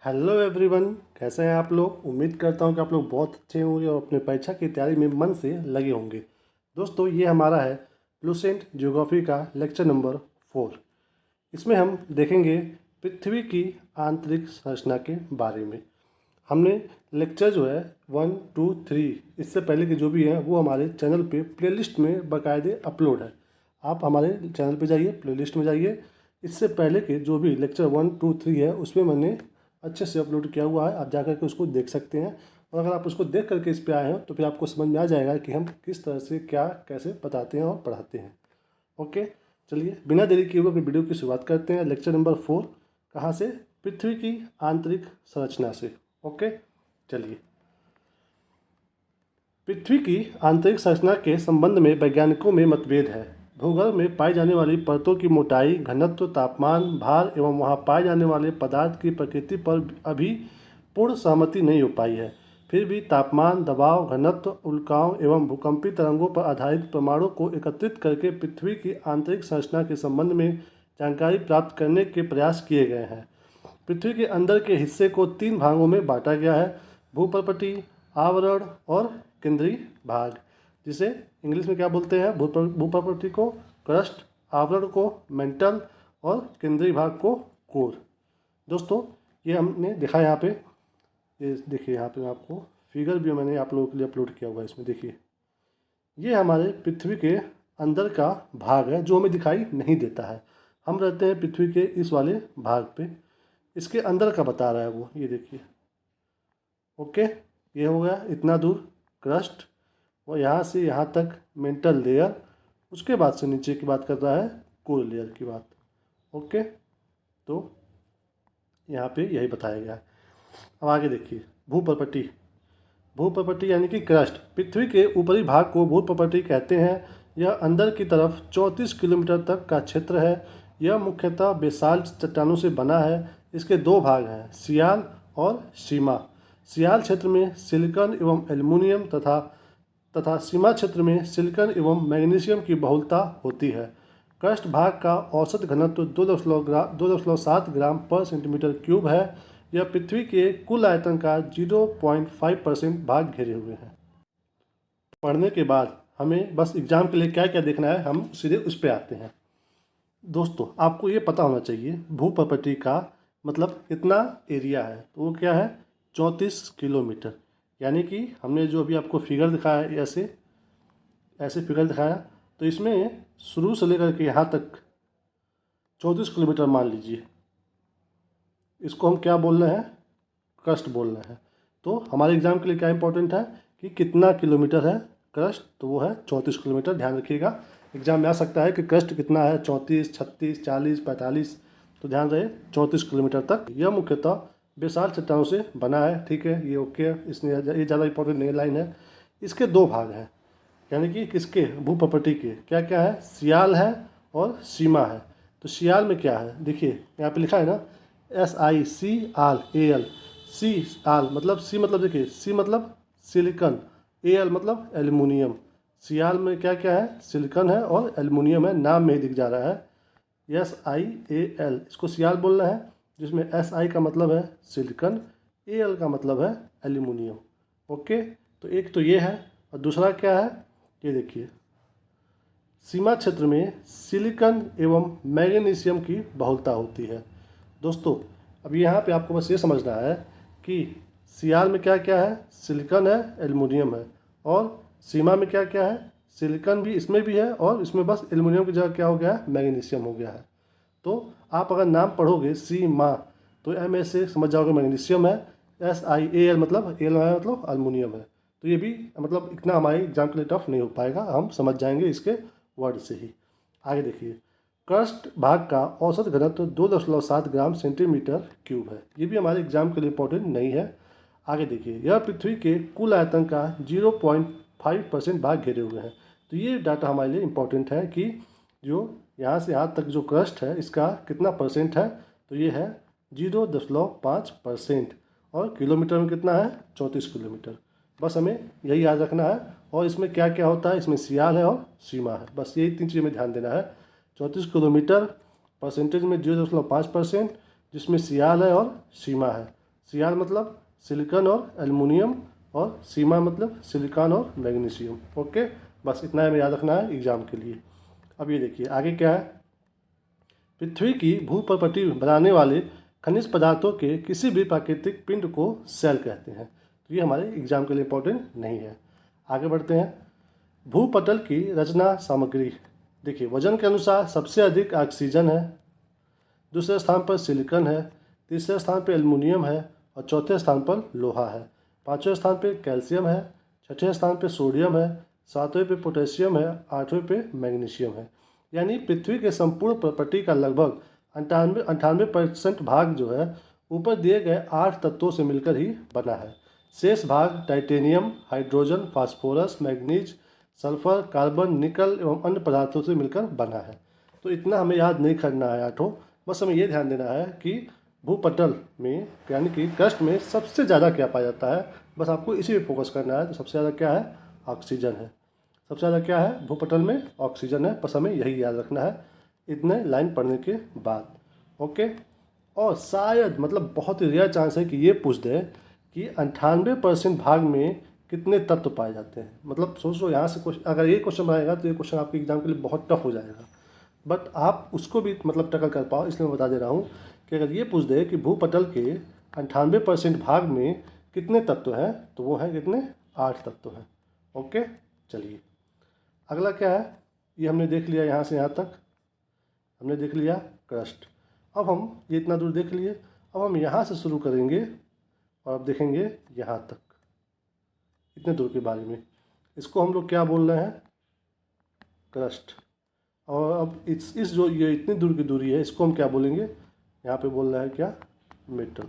Hello everyone, कैसे हैं आप लोग। उम्मीद करता हूं कि आप लोग बहुत अच्छे होंगे और अपने परीक्षा की तैयारी में मन से लगे होंगे। दोस्तों, ये हमारा है लुसेंट ज्योग्राफी का लेक्चर नंबर 4। इसमें हम देखेंगे पृथ्वी की आंतरिक संरचना के बारे में। हमने लेक्चर जो है 1, 2, 3 इससे पहले के जो भी हैं वो हमारे चैनल पे प्लेलिस्ट में बाकायदे अपलोड है। आप हमारे चैनल पे जाइए, प्लेलिस्ट में जाइए। इससे पहले के जो भी लेक्चर 1, 2, 3 है उसमें मैंने अच्छे से अपलोड किया हुआ है, आप जा कर के उसको देख सकते हैं। और अगर आप उसको देख करके इस पे आए हो तो फिर आपको समझ में आ जाएगा कि हम किस तरह से क्या कैसे बताते हैं और पढ़ाते हैं। ओके, चलिए बिना देरी किए हुए अपनी वीडियो की शुरुआत करते हैं। लेक्चर नंबर 4 कहाँ से? पृथ्वी की आंतरिक संरचना से। ओके, चलिए। पृथ्वी की आंतरिक संरचना के संबंध में वैज्ञानिकों में मतभेद है। भूगर्भ में पाई जाने वाली परतों की मोटाई, घनत्व, तापमान, भार एवं वहां पाए जाने वाले पदार्थ की प्रकृति पर अभी पूर्ण सहमति नहीं हो पाई है। फिर भी तापमान, दबाव, घनत्व, उल्काओं एवं भूकंपीय तरंगों पर आधारित प्रमाणों को एकत्रित करके पृथ्वी की आंतरिक संरचना के संबंध में जानकारी प्राप्त करने के प्रयास किए गए हैं। पृथ्वी के अंदर के हिस्से को 3 भागों में बांटा गया है: भूपर्पटी, आवरण और केंद्रीय भाग, जिसे इंग्लिश में क्या बोलते हैं? भूपर्पटी को क्रस्ट, आवरण को मेंटल और केंद्रीय भाग को कोर। दोस्तों, ये हमने देखा यहाँ पे, ये देखिए यहाँ पे मैं आपको फिगर भी मैंने आप लोगों के लिए अपलोड किया हुआ है। इसमें देखिए, ये हमारे पृथ्वी के अंदर का भाग है जो हमें दिखाई नहीं देता है। हम रहते हैं पृथ्वी के इस वाले भाग पे, इसके अंदर का बता रहा है वो, ये देखिए। ओके, ये हो गया इतना दूर क्रस्ट, और यहाँ से यहाँ तक मेंटल लेयर, उसके बाद से नीचे की बात कर रहा है कोर लेयर की बात। ओके, तो यहाँ पे यही बताया गया है। अब आगे देखिए, भूपर्पटी। भूपर्पटी यानी कि क्रस्ट, पृथ्वी के ऊपरी भाग को भूपर्पटी कहते हैं। यह अंदर की तरफ 34 किलोमीटर तक का क्षेत्र है। यह मुख्यतः बेसाल्ट चट्टानों से बना है। इसके 2 भाग हैं, सियाल और सीमा। सियाल क्षेत्र में सिलिकॉन एवं एल्युमिनियम तथा सीमा क्षेत्र में सिलिकॉन एवं मैग्नीशियम की बहुलता होती है। क्रस्ट भाग का औसत घनत्व 2.7 ग्राम पर सेंटीमीटर क्यूब है। यह पृथ्वी के कुल आयतन का 0.5% भाग घेरे हुए हैं। पढ़ने के बाद हमें बस एग्जाम के लिए क्या क्या देखना है, हम सीधे उस पर आते हैं। दोस्तों, आपको ये पता होना चाहिए भूपर्पटी का मतलब कितना एरिया है। तो वो क्या है? 34 किलोमीटर। यानी कि हमने जो अभी आपको फिगर दिखाया है, ऐसे ऐसे फिगर दिखाया, तो इसमें शुरू से लेकर के यहाँ तक 34 किलोमीटर मान लीजिए। इसको हम क्या बोल रहे हैं? क्रस्ट बोल रहे हैं। तो हमारे एग्जाम के लिए क्या इंपॉर्टेंट है कि कितना किलोमीटर है क्रस्ट, तो वो है 34 किलोमीटर। ध्यान रखिएगा, एग्जाम में आ सकता है कि क्रस्ट कितना है, 34, 36, 40, 45। तो ध्यान रहे 34 किलोमीटर तक। यह मुख्यतः बेसाल्ट चट्टानों से बना है। ठीक है, ये ओके है, इसमें ये ज़्यादा इंपॉर्टेंट नहीं लाइन है। इसके 2 भाग हैं, यानी कि किसके? भूपर्पटी के। क्या क्या है? सियाल है और सीमा है। तो सियाल में क्या है? देखिए यहाँ पे लिखा है ना, SICAL। सी आल मतलब, सी मतलब देखिए, सी मतलब सिलिकॉन, AL मतलब एल्युमिनियम। सियाल में क्या क्या है? सिलिकॉन है और एल्युमिनियम है, नाम में ही दिख जा रहा है SIAL। इसको सियाल बोलना है, जिसमें SI का मतलब है सिलिकॉन, AL का मतलब है एल्युमिनियम। ओके, तो एक तो ये है, और दूसरा क्या है? ये देखिए, सीमा क्षेत्र में सिलिकॉन एवं मैग्नीशियम की बहुलता होती है। दोस्तों, अब यहाँ पे आपको बस ये समझना है कि सियाल में क्या क्या है? सिलिकॉन है, एल्युमिनियम है। और सीमा में क्या क्या है? सिलिकॉन भी इसमें भी है, और इसमें बस एल्युमिनियम की जगह क्या हो गया है? मैग्नीशियम हो गया है। तो आप अगर नाम पढ़ोगे सीमा, तो M से समझ जाओगे मैग्नीशियम है, SIAL मतलब एल मतलब एल्युमिनियम है। तो ये भी मतलब इतना हमारे एग्जाम के लिए टफ नहीं हो पाएगा, हम समझ जाएंगे इसके वर्ड से ही। आगे देखिए, क्रस्ट भाग का औसत घनत्व 2.7 ग्राम सेंटीमीटर क्यूब है। ये भी हमारे एग्जाम के लिए इंपॉर्टेंट नहीं है। आगे देखिए, यह पृथ्वी के कुल आयतन का 0.5% भाग घेरे हुए हैं। तो ये डाटा हमारे लिए इम्पोर्टेंट है कि जो यहाँ से यहाँ तक जो क्रस्ट है इसका कितना परसेंट है। तो ये है 0.5%। और किलोमीटर में कितना है? 34 किलोमीटर। बस हमें यही याद रखना है। और इसमें क्या क्या होता है? इसमें सियाल है और सीमा है, बस यही 3 चीज़ें में ध्यान देना है। 34 किलोमीटर, परसेंटेज में 0.5%, जिसमें सियाल है और सीमा है। Cr मतलब सिलिकॉन और एल्युमिनियम, और सीमा मतलब सिलिकॉन और मैग्नीशियम। ओके, बस इतना हमें याद रखना है एग्जाम के लिए। अब ये देखिए आगे क्या है। पृथ्वी की भूप्रपटी बनाने वाले खनिज पदार्थों के किसी भी प्राकृतिक पिंड को सेल कहते हैं। तो ये हमारे एग्जाम के लिए इंपॉर्टेंट नहीं है। आगे बढ़ते हैं। भूपटल की रचना सामग्री। देखिए वजन के अनुसार सबसे अधिक ऑक्सीजन है, दूसरे स्थान पर सिलिकॉन है, तीसरे स्थान पर एल्युमिनियम है और चौथे स्थान पर लोहा है। पाँचवें स्थान पर कैल्शियम है, छठवें स्थान पर सोडियम है, सातवें पे पोटेशियम है, आठवें पे मैग्नीशियम है। यानी पृथ्वी के संपूर्ण प्रॉपर्टी का लगभग 98% भाग जो है ऊपर दिए गए 8 तत्वों से मिलकर ही बना है। शेष भाग titanium, hydrogen, phosphorus, manganese, sulphur, carbon, निकल एवं अन्य पदार्थों से मिलकर बना है। तो इतना हमें याद नहीं करना है आठों, बस हमें ये ध्यान देना है कि भूपटल में यानी कि क्रस्ट में सबसे ज़्यादा क्या पाया जाता है, बस आपको इसी पे फोकस करना है। तो सबसे ज़्यादा क्या है, ऑक्सीजन है। सबसे ज़्यादा क्या है भूपटल में, ऑक्सीजन है। बस हमें यही याद रखना है इतने लाइन पढ़ने के बाद। ओके, और शायद मतलब बहुत ही रेयर चांस है कि ये पूछ दे कि 98% भाग में कितने तत्व पाए जाते हैं। मतलब सोचो यहाँ से क्वेश्चन, अगर ये क्वेश्चन आएगा तो ये क्वेश्चन आपके एग्जाम के लिए बहुत टफ हो जाएगा, बट आप उसको भी मतलब टैकल कर पाओ, इसलिए मैं बता दे रहा हूँ कि अगर ये पूछ दे कि भूपटल के 98% भाग में कितने तत्व हैं, तो वो हैं कितने, 8 तत्व हैं। ओके, चलिए अगला क्या है, ये हमने देख लिया, यहाँ से यहाँ तक हमने देख लिया क्रस्ट। अब हम ये इतना दूर देख लिए, अब हम यहाँ से शुरू करेंगे और अब देखेंगे यहाँ तक, इतने दूर के बारे में। इसको हम लोग क्या बोल रहे हैं, क्रस्ट। और अब इस जो ये इतनी दूर की दूरी है इसको हम क्या बोलेंगे, यहाँ पे बोल रहे हैं क्या, मेटल।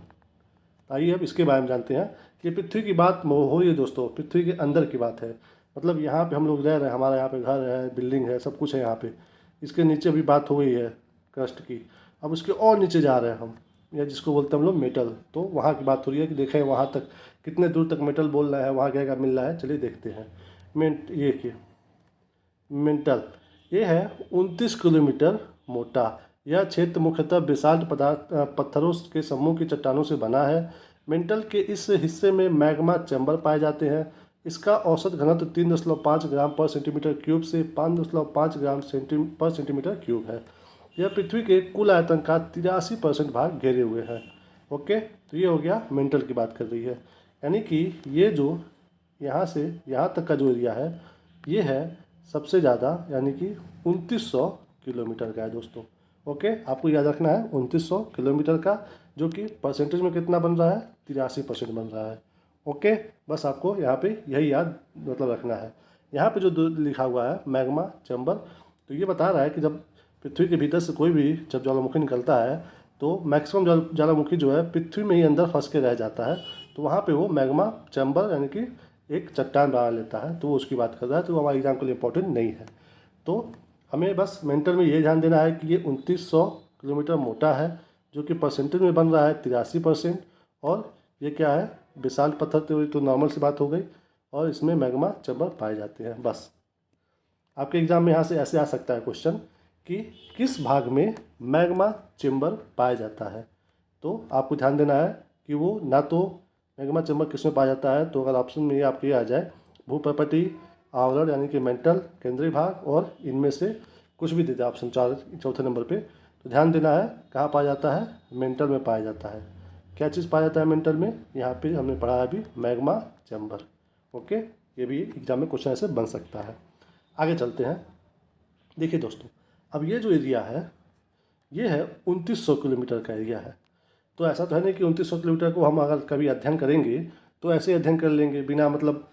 आइए अब इसके बारे में जानते हैं कि पृथ्वी की बात हो रही है दोस्तों, पृथ्वी के अंदर की बात है। मतलब यहाँ पे हम लोग रह रहे हैं, हमारा यहाँ पे घर है, बिल्डिंग है, सब कुछ है यहाँ पे। इसके नीचे भी बात हो गई है क्रस्ट की। अब उसके और नीचे जा रहे हैं हम, या जिसको बोलते हैं हम लोग मेटल। तो वहाँ की बात हो रही है कि देखें वहाँ तक कितने दूर तक मेटल बोल रहा है, वहाँ क्या क्या मिल रहा है, चलिए देखते हैं। ये देखिए मेंटल, ये है 29 किलोमीटर मोटा। यह क्षेत्र मुख्यतः विशाल पत्थरों के समूह की चट्टानों से बना है। मेंटल के इस हिस्से में मैग्मा चैम्बर पाए जाते हैं। इसका औसत घनत्व 3.5 ग्राम पर सेंटीमीटर क्यूब से 5.5 ग्राम पर सेंटीमीटर क्यूब है। यह पृथ्वी के कुल आयतन का 83% भाग घेरे हुए है। ओके, तो ये हो गया मेंटल की बात कर रही है। यानी कि ये जो यहाँ से यहाँ तक का जो एरिया है ये है सबसे ज़्यादा, यानी कि 2900 किलोमीटर का है दोस्तों। ओके, आपको याद रखना है 2900 किलोमीटर का, जो कि परसेंटेज में कितना बन रहा है, 83% बन रहा है। ओके, बस आपको यहाँ पे यही याद मतलब रखना है। यहाँ पे जो लिखा हुआ है मैग्मा चैम्बर, तो ये बता रहा है कि जब पृथ्वी के भीतर से कोई भी जब ज्वालामुखी निकलता है तो मैक्सिमम ज्वालामुखी जो है पृथ्वी में ही अंदर फंस के रह जाता है। तो वहाँ पे वो मैग्मा चैम्बर यानी कि एक चट्टान बना लेता है, तो वो उसकी बात कर रहा है। तो हमारे एग्जाम के लिए इंपॉर्टेंट नहीं है। तो हमें बस मेंटल में ये ध्यान देना है कि ये 2900 किलोमीटर मोटा है, जो कि परसेंटेज में बन रहा है 83%। और ये क्या है, विशाल पत्थर, तो नॉर्मल सी बात हो गई, और इसमें मैग्मा चैम्बर पाए जाते हैं। बस आपके एग्जाम में यहाँ से ऐसे आ सकता है क्वेश्चन कि किस भाग में मैग्मा चैम्बर पाया जाता है। तो आपको ध्यान देना है कि वो ना तो मैग्मा चैम्बर किस में पाया जाता है, तो अगर ऑप्शन में ये आपके आ जाए भूप्रपटी, आवरण यानी कि मेंटल, केंद्रीय भाग, और इनमें से कुछ भी दे दे ऑप्शन चौथे नंबर पे, तो ध्यान देना है कहाँ पाया जाता है, मेंटल में पाया जाता है। क्या चीज़ पाया जाता है मेंटल में, यहाँ पे हमने पढ़ा है अभी मैग्मा चैम्बर। ओके, ये भी एग्जाम में क्वेश्चन ऐसे बन सकता है। आगे चलते हैं। देखिए दोस्तों, अब ये जो एरिया है ये है 2900 किलोमीटर का एरिया है। तो ऐसा तो है नहीं कि 2900 किलोमीटर को हम अगर कभी अध्ययन करेंगे तो ऐसे ही अध्ययन कर लेंगे बिना मतलब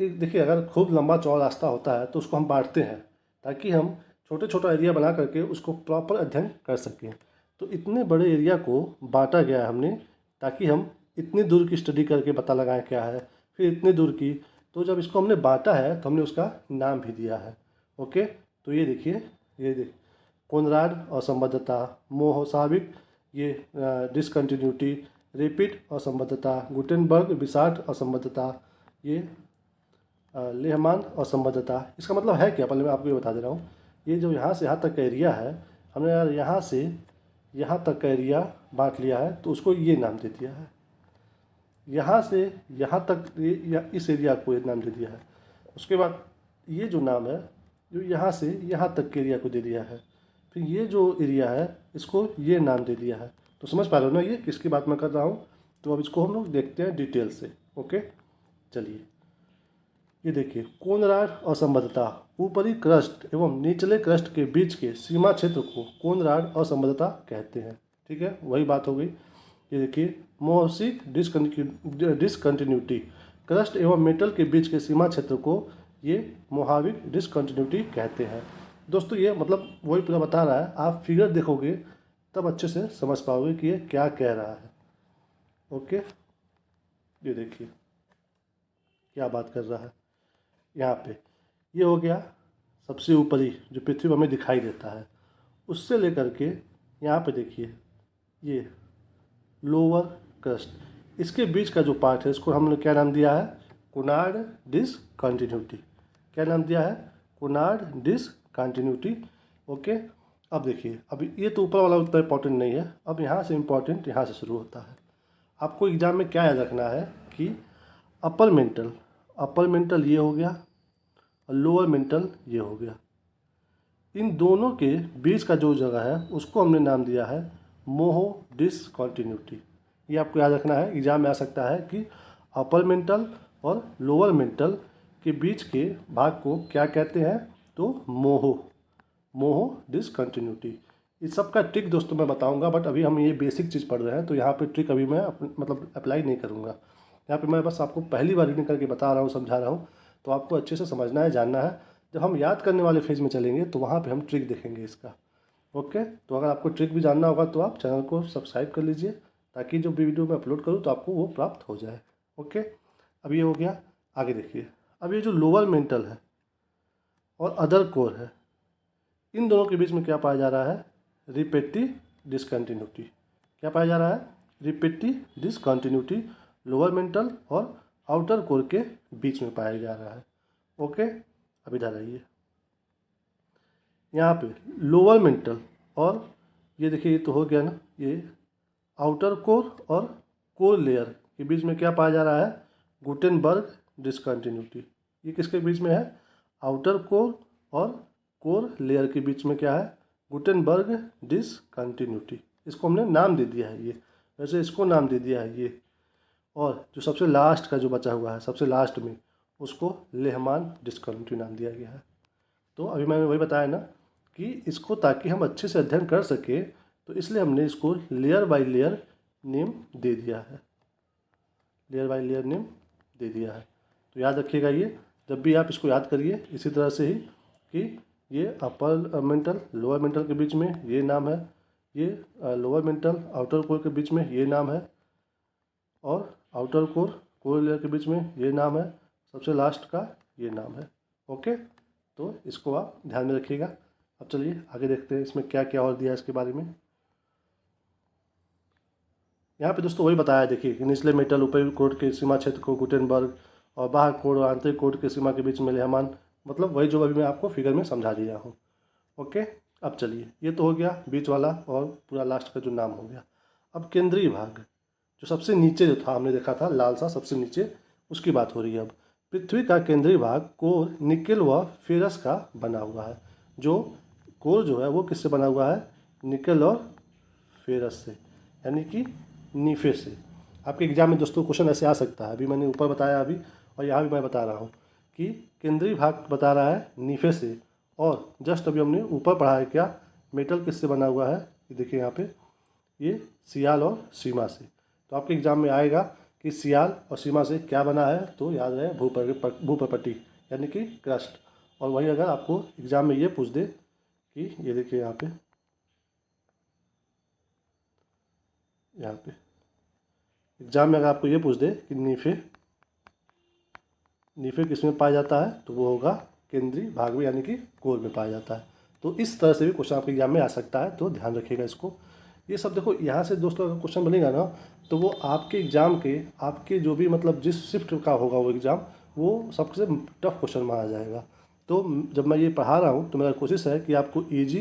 एक देखिए, अगर खूब लंबा चौड़ा रास्ता होता है तो उसको हम बांटते हैं ताकि हम छोटे छोटा एरिया बना करके उसको प्रॉपर अध्ययन कर सकें। तो इतने बड़े एरिया को बांटा गया है हमने ताकि हम इतनी दूर की स्टडी करके पता लगाएं क्या है, फिर इतनी दूर की। तो जब इसको हमने बांटा है तो हमने उसका नाम भी दिया है। ओके, तो ये देखिए, ये कोनराड असंबद्धता, मोह स्वाभाविक, ये डिसकंटिन्यूटी, रेपिड असंबद्धता, गुटेनबर्ग विसार्ट असंबद्धता, ये लेहमान असंबद्धता। इसका मतलब है क्या, पहले मैं आपको ये बता दे रहा हूँ। ये जो यहाँ से यहाँ तक का एरिया है, हमने यार यहाँ से यहाँ तक का एरिया बांट लिया है तो उसको ये नाम दे दिया है। यहाँ से यहाँ तक इस एरिया को ये नाम दे दिया है। उसके बाद ये जो नाम है जो यहाँ से यहाँ तक के एरिया को दे दिया है। फिर ये जो एरिया है इसको ये नाम दे दिया है। तो समझ पा रहे हो ना ये किसकी बात मैं कर रहा हूँ। तो अब इसको हम लोग देखते हैं डिटेल से। ओके चलिए, ये देखिए कोनराड असंबद्धता, ऊपरी क्रस्ट एवं निचले क्रस्ट के बीच के सीमा क्षेत्र को कोनराड असंबद्धता कहते हैं। ठीक है, वही बात हो गई। ये देखिए मोहसिक डिसकंटिन्यूटी, क्रस्ट एवं मेटल के बीच के सीमा क्षेत्र को ये मोहाविक डिसकंटिन्यूटी कहते हैं। दोस्तों ये मतलब वही पूरा बता रहा है, आप फिगर देखोगे तब अच्छे से समझ पाओगे कि ये क्या कह रहा है। ओके, ये देखिए क्या बात कर रहा है। यहाँ पे ये हो गया सबसे ऊपरी जो पृथ्वी पर हमें दिखाई देता है, उससे लेकर के यहाँ पे देखिए ये लोअर क्रस्ट, इसके बीच का जो पार्ट है इसको हमने क्या नाम दिया है, कोनार्ड डिसकंटिन्यूटी। क्या नाम दिया है, कोनार्ड डिसकंटिन्यूटी। ओके, अब देखिए अब ये तो ऊपर वाला उतना इंपॉर्टेंट नहीं है, अब यहाँ से इम्पॉर्टेंट यहाँ से शुरू होता है। आपको एग्जाम में क्या याद रखना है कि अपर मेंटल ये हो गया और लोअर मेंटल ये हो गया। इन दोनों के बीच का जो जगह है उसको हमने नाम दिया है मोहो डिसकंटिन्यूटी। ये आपको याद रखना है, एग्जाम में आ सकता है कि अपर मेंटल और लोअर मेंटल के बीच के भाग को क्या कहते हैं, तो मोहो डिसकंटिन्यूटी। इस सब का ट्रिक दोस्तों मैं बताऊंगा, बट अभी हम ये बेसिक चीज़ पढ़ रहे हैं तो यहाँ पे ट्रिक अभी मैं मतलब अप्लाई नहीं करूँगा। यहाँ पे मैं बस आपको पहली बार रीडिंग करके बता रहा हूँ, समझा रहा हूँ, तो आपको अच्छे से समझना है, जानना है। जब हम याद करने वाले फेज में चलेंगे तो वहाँ पे हम ट्रिक देखेंगे इसका। ओके, तो अगर आपको ट्रिक भी जानना होगा तो आप चैनल को सब्सक्राइब कर लीजिए ताकि जो भी वीडियो मैं अपलोड करूँ तो आपको वो प्राप्त हो जाए। ओके, अब ये हो गया। आगे देखिए, अब ये जो लोअर मेंटल है और अदर कोर है, इन दोनों के बीच में क्या पाया जा रहा है, रिपेटिव डिसकंटिन्यूटी। क्या पाया जा रहा है, रिपेटिव डिसकंटिन्यूटी लोअर मेंटल और आउटर कोर के बीच में पाया जा रहा है। ओके, अब इधर आइए, यहाँ पे लोअर मेंटल और ये देखिए ये तो हो गया ना, ये आउटर कोर और कोर लेयर के बीच में क्या पाया जा रहा है, गुटेनबर्ग डिसकंटिन्यूटी। ये किसके बीच में है, आउटर कोर और कोर लेयर के बीच में क्या है, गुटेनबर्ग डिसकंटिन्यूटी। इसको हमने नाम दे दिया है ये, वैसे इसको नाम दे दिया है ये, और जो सबसे लास्ट का जो बचा हुआ है सबसे लास्ट में उसको लेहमान डिसकंटिन्यूटी नाम दिया गया है। तो अभी मैंने वही बताया ना कि इसको ताकि हम अच्छे से अध्ययन कर सके तो इसलिए हमने इसको लेयर बाय लेयर नेम दे दिया है, लेयर बाय लेयर नेम दे दिया है। तो याद रखिएगा ये, जब भी आप इसको याद करिए इसी तरह से ही कि ये अपर मेंटल लोअर मेंटल के बीच में ये नाम है, ये लोअर मेंटल आउटर कोर के बीच में ये नाम है, और आउटर कोर कोर लेयर के बीच में ये नाम है, सबसे लास्ट का ये नाम है। ओके, तो इसको आप ध्यान में रखिएगा। अब चलिए आगे देखते हैं इसमें क्या क्या और दिया है इसके बारे में। यहाँ पे दोस्तों वही बताया, देखिए कि निचले मेटल ऊपरी कोर के सीमा क्षेत्र को गुटेनबर्ग और बाह्य कोर और आंतरिक कोर के सीमा के बीच में लेहमान, मतलब वही जो अभी मैं आपको फिगर में समझा दिया हूँ। ओके, अब चलिए ये तो हो गया बीच वाला और पूरा लास्ट का जो नाम हो गया। अब केंद्रीय भाग जो सबसे नीचे जो था हमने देखा था लाल सा सबसे नीचे, उसकी बात हो रही है। अब पृथ्वी का केंद्रीय भाग कोर निकेल व फेरस का बना हुआ है। जो कोर जो है वो किससे बना हुआ है, निकेल और फेरस से, यानी कि नीफे से। आपके एग्जाम में दोस्तों क्वेश्चन ऐसे आ सकता है, अभी मैंने ऊपर बताया अभी और यहाँ भी मैं बता रहा हूँ कि केंद्रीय भाग बता रहा है नीफे से, और जस्ट अभी हमने ऊपर पढ़ा है क्या, मेटल किससे बना हुआ है, ये देखिए यहाँ पे ये सियाल और सीमा से। तो आपके एग्जाम में आएगा कि सियाल और सीमा से क्या बना है, तो याद रहे भूप्रपट्टी यानी कि क्रस्ट। और वहीं अगर आपको एग्जाम में ये पूछ दे कि ये देखिए यहाँ पे एग्जाम में अगर आपको ये पूछ दे कि नीफे किस में पाया जाता है, तो वो होगा केंद्रीय भाग में यानी कि कोर में पाया जाता है। तो इस तरह से भी क्वेश्चन आपके एग्जाम में आ सकता है, तो ध्यान रखिएगा इसको। ये सब देखो यहाँ से दोस्तों अगर क्वेश्चन बनेगा ना तो वो आपके एग्ज़ाम के आपके जो भी मतलब जिस शिफ्ट का होगा वो एग्ज़ाम, वो सबसे टफ क्वेश्चन माना जाएगा। तो जब मैं ये पढ़ा रहा हूँ तो मेरा कोशिश है कि आपको ईजी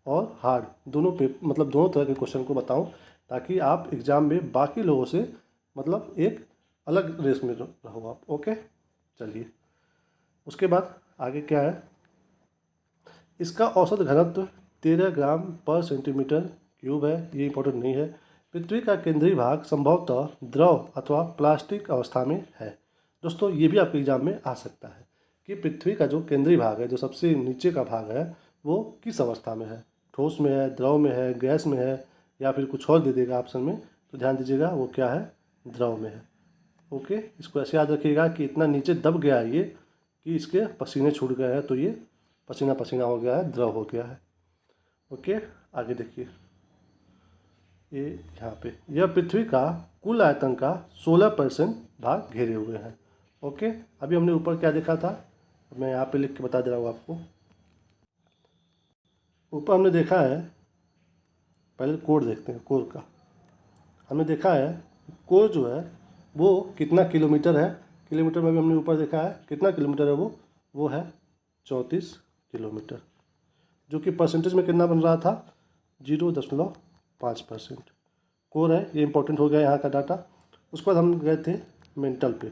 और हार्ड दोनों पे मतलब दोनों तरह के क्वेश्चन को बताऊं, ताकि आप एग्ज़ाम में बाकी लोगों से मतलब एक अलग रेस में रहो आप। ओके, चलिए उसके बाद आगे क्या है, इसका औसत घनत्व 13 ग्राम पर सेंटीमीटर क्यूब है। ये इंपॉर्टेंट नहीं है। पृथ्वी का केंद्रीय भाग संभवतः द्रव अथवा प्लास्टिक अवस्था में है। दोस्तों ये भी आपके एग्जाम में आ सकता है कि पृथ्वी का जो केंद्रीय भाग है, जो सबसे नीचे का भाग है, वो किस अवस्था में है, ठोस में है, द्रव में है, गैस में है, या फिर कुछ और दे देगा ऑप्शन में। तो ध्यान दीजिएगा वो क्या है, द्रव में है। ओके, इसको ऐसे याद रखिएगा कि इतना नीचे दब गया है ये कि इसके पसीने छूट गए हैं, तो ये पसीना पसीना हो गया है, द्रव हो गया है। ओके, आगे देखिए, ये यहाँ पे यह पृथ्वी का कुल आयतन का 16% भाग घेरे हुए हैं। ओके, अभी हमने ऊपर क्या देखा था, मैं यहाँ पे लिख के बता दे रहा हूँ आपको। ऊपर हमने देखा है, पहले कोर देखते हैं। कोर का हमने देखा है, कोर जो है वो कितना किलोमीटर है। किलोमीटर में भी हमने ऊपर देखा है कितना किलोमीटर है, वो है 34 किलोमीटर, जो कि परसेंटेज में कितना बन रहा था, 0.5%। कोर है, ये इंपॉर्टेंट हो गया यहाँ का डाटा। उसके बाद हम गए थे मेंटल पे।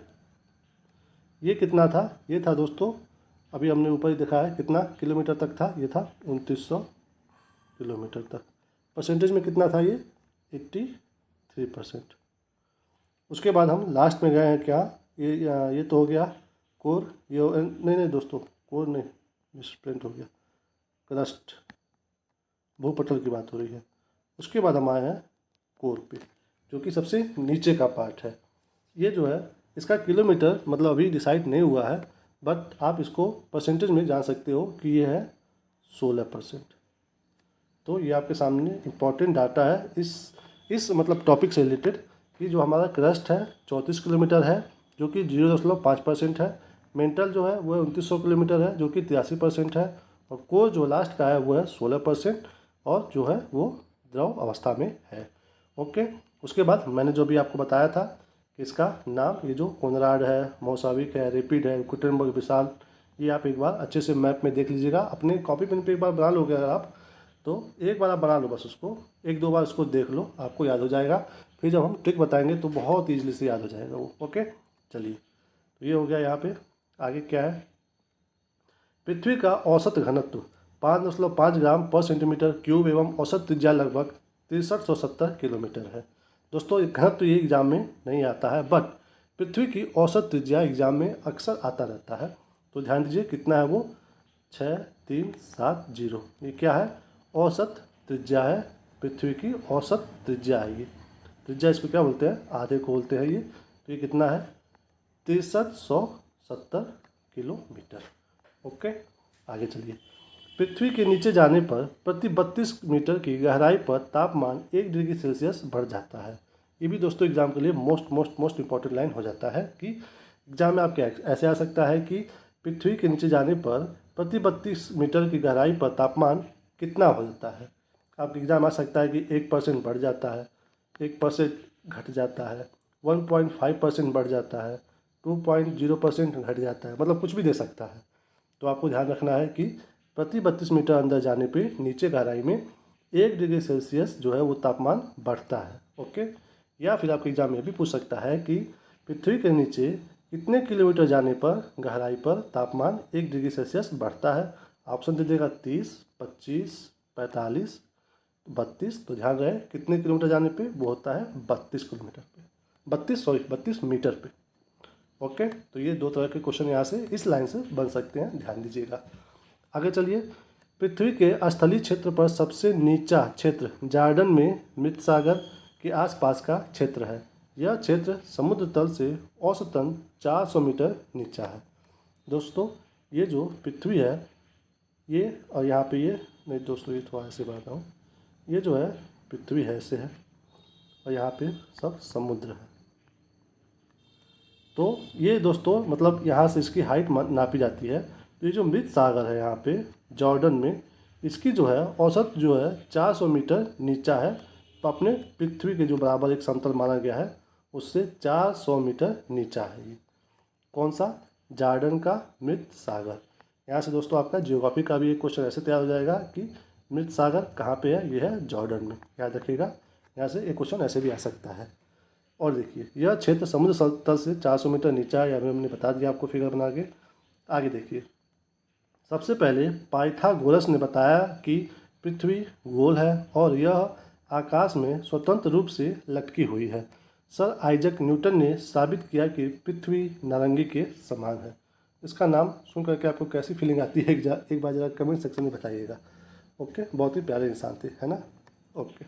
ये कितना था, ये था दोस्तों, अभी हमने ऊपर ही देखा है कितना किलोमीटर तक था, ये था 2900 किलोमीटर तक। परसेंटेज में कितना था, ये 83%। उसके बाद हम लास्ट में गए हैं क्या, ये तो हो गया कोर। ये नहीं दोस्तों, कोर नहीं, मिसप्रिंट हो गया, क्रस्ट, भूपटल की बात हो रही है। उसके बाद हम आए हैं कोर पे, जो कि सबसे नीचे का पार्ट है। ये जो है इसका किलोमीटर मतलब अभी डिसाइड नहीं हुआ है, बट आप इसको परसेंटेज में जान सकते हो कि ये है 16%। तो ये आपके सामने इम्पॉर्टेंट डाटा है इस मतलब टॉपिक से रिलेटेड, कि जो हमारा क्रस्ट है 34 किलोमीटर है, जो कि 0.5% है। मेंटल जो है वो 2900 किलोमीटर है, जो कि 83% है। और कोर जो लास्ट का है वो है 16%, और जो है वो द्रव अवस्था में है। ओके, उसके बाद मैंने जो भी आपको बताया था कि इसका नाम, ये जो कोनराड है, मोसाविक है, रेपिड है, गुटेनबर्ग विशाल, ये आप एक बार अच्छे से मैप में देख लीजिएगा। अपने कॉपी पेन पे एक बार बना लोगे अगर आप, तो एक बार आप बना लो, बस उसको एक दो बार उसको देख लो, आपको याद हो जाएगा। फिर जब हम ट्रिक बताएंगे तो बहुत ईजिली से याद हो जाएगा वो। ओके, चलिए, तो ये हो गया। यहाँ पे आगे क्या है, पृथ्वी का औसत घनत्व 5.5 ग्राम पर सेंटीमीटर क्यूब एवं औसत त्रिज्या लगभग 6370 किलोमीटर है। दोस्तों घनत्व ये एग्जाम में नहीं आता है, बट पृथ्वी की औसत त्रिज्या एग्जाम में अक्सर आता रहता है। तो ध्यान दीजिए कितना है वो, 6370। ये क्या है, औसत त्रिज्या है, पृथ्वी की औसत त्रिज्या है। ये त्रिज्या इसको क्या बोलते हैं, आधे को बोलते हैं ये। तो ये कितना है, 6370 किलोमीटर। ओके, आगे चलिए। पृथ्वी के नीचे जाने पर प्रति 32 मीटर की गहराई पर तापमान 1 डिग्री सेल्सियस बढ़ जाता है। ये भी दोस्तों एग्जाम के लिए मोस्ट इंपॉर्टेंट लाइन हो जाता है, कि एग्जाम में आपके ऐसे आ सकता है कि पृथ्वी के नीचे जाने पर प्रति 32 मीटर की गहराई पर तापमान कितना हो जाता है। आपके एग्जाम आ सकता है कि 1% बढ़ जाता है, 1% घट जाता है, 1.5% बढ़ जाता है, 2.0% घट जाता है, मतलब कुछ भी दे सकता है। तो आपको ध्यान रखना है कि प्रति 32 मीटर अंदर जाने पे नीचे गहराई में 1 डिग्री सेल्सियस जो है वो तापमान बढ़ता है। ओके, या फिर आपके एग्जाम में भी पूछ सकता है कि पृथ्वी के नीचे कितने किलोमीटर जाने पर गहराई पर तापमान 1 डिग्री सेल्सियस बढ़ता है। ऑप्शन दे देगा 30, 25, 45, 32। तो ध्यान रहे कितने किलोमीटर जाने पे, वो होता है 32 किलोमीटर पे, 32 मीटर पे। ओके, तो ये दो तरह के क्वेश्चन यहाँ से इस लाइन से बन सकते हैं, ध्यान दीजिएगा। आगे चलिए, पृथ्वी के स्थलीय क्षेत्र पर सबसे नीचा क्षेत्र जॉर्डन में मृत सागर के आसपास का क्षेत्र है। यह क्षेत्र समुद्र तल से औसतन 400 मीटर नीचा है। दोस्तों ये जो पृथ्वी है ये, और यहाँ पे ये, नहीं दोस्तों ये थोड़ा ऐसे बनाता हूँ, ये जो है पृथ्वी है ऐसे है, और यहाँ पे सब समुद्र है। तो ये दोस्तों मतलब यहाँ से इसकी हाइट नापी जाती है। तो ये जो मृत सागर है यहाँ पे जॉर्डन में, इसकी जो है औसत जो है 400 मीटर नीचा है। तो अपने पृथ्वी के जो बराबर एक समतल माना गया है उससे 400 मीटर नीचा है ये। कौन सा, जॉर्डन का मृत सागर। यहाँ से दोस्तों आपका ज्योग्राफी का भी एक क्वेश्चन ऐसे तैयार हो जाएगा कि मृत सागर कहाँ पे है? ये है जॉर्डन में, याद रखिएगा। यहाँ से एक क्वेश्चन ऐसे भी आ सकता है। और देखिए, यह क्षेत्र समुद्र तल से 400 मीटर नीचा है, यह हमने बता दिया आपको फिगर बना के। आगे देखिए, सबसे पहले पाइथागोरस ने बताया कि पृथ्वी गोल है और यह आकाश में स्वतंत्र रूप से लटकी हुई है। सर आइजक न्यूटन ने साबित किया कि पृथ्वी नारंगी के समान है। इसका नाम सुन करके आपको कैसी फीलिंग आती है, एक बार ज़रा कमेंट सेक्शन में बताइएगा। ओके, बहुत ही प्यारे इंसान थे, है ना। ओके,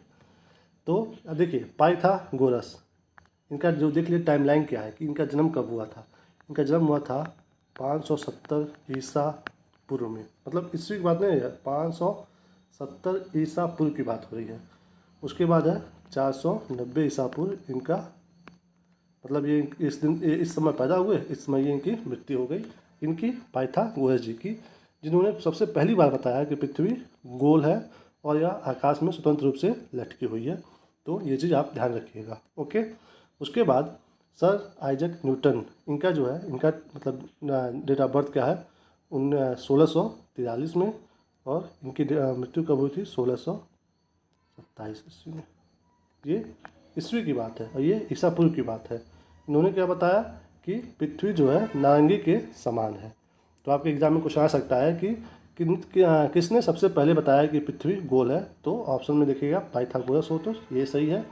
तो अब देखिए पाइथागोरस, इनका जो देख लिए टाइमलाइन क्या है कि इनका जन्म कब हुआ था। इनका जन्म हुआ था 570 ईसा पूर्व में, मतलब ईस्वी की बात नहीं है, 570 ईसा पूर्व की बात हो रही है। उसके बाद है 490 ईसा पूर्व इनका, मतलब ये इस समय पैदा हुए, इस समय ये इनकी मृत्यु हो गई, इनकी पाइथागोरस जी की, जिन्होंने सबसे पहली बार बताया कि पृथ्वी गोल है और यह आकाश में स्वतंत्र रूप से लटकी हुई है। तो ये चीज़ आप ध्यान रखिएगा। ओके, उसके बाद सर आइजक न्यूटन, इनका जो है, इनका मतलब डेट ऑफ बर्थ क्या है, 1643 में, और इनकी मृत्यु कब हुई थी? 1627 ईस्वी में। ये ईस्वी की बात है और ये ईसा पूर्व की बात है। इन्होंने क्या बताया कि पृथ्वी जो है नारंगी के समान है। तो आपके एग्जाम में क्वेश्चन आ सकता है कि किसने सबसे पहले बताया कि पृथ्वी गोल है? तो ऑप्शन में देखिएगा पाइथागोरस हो, तो ये सही है।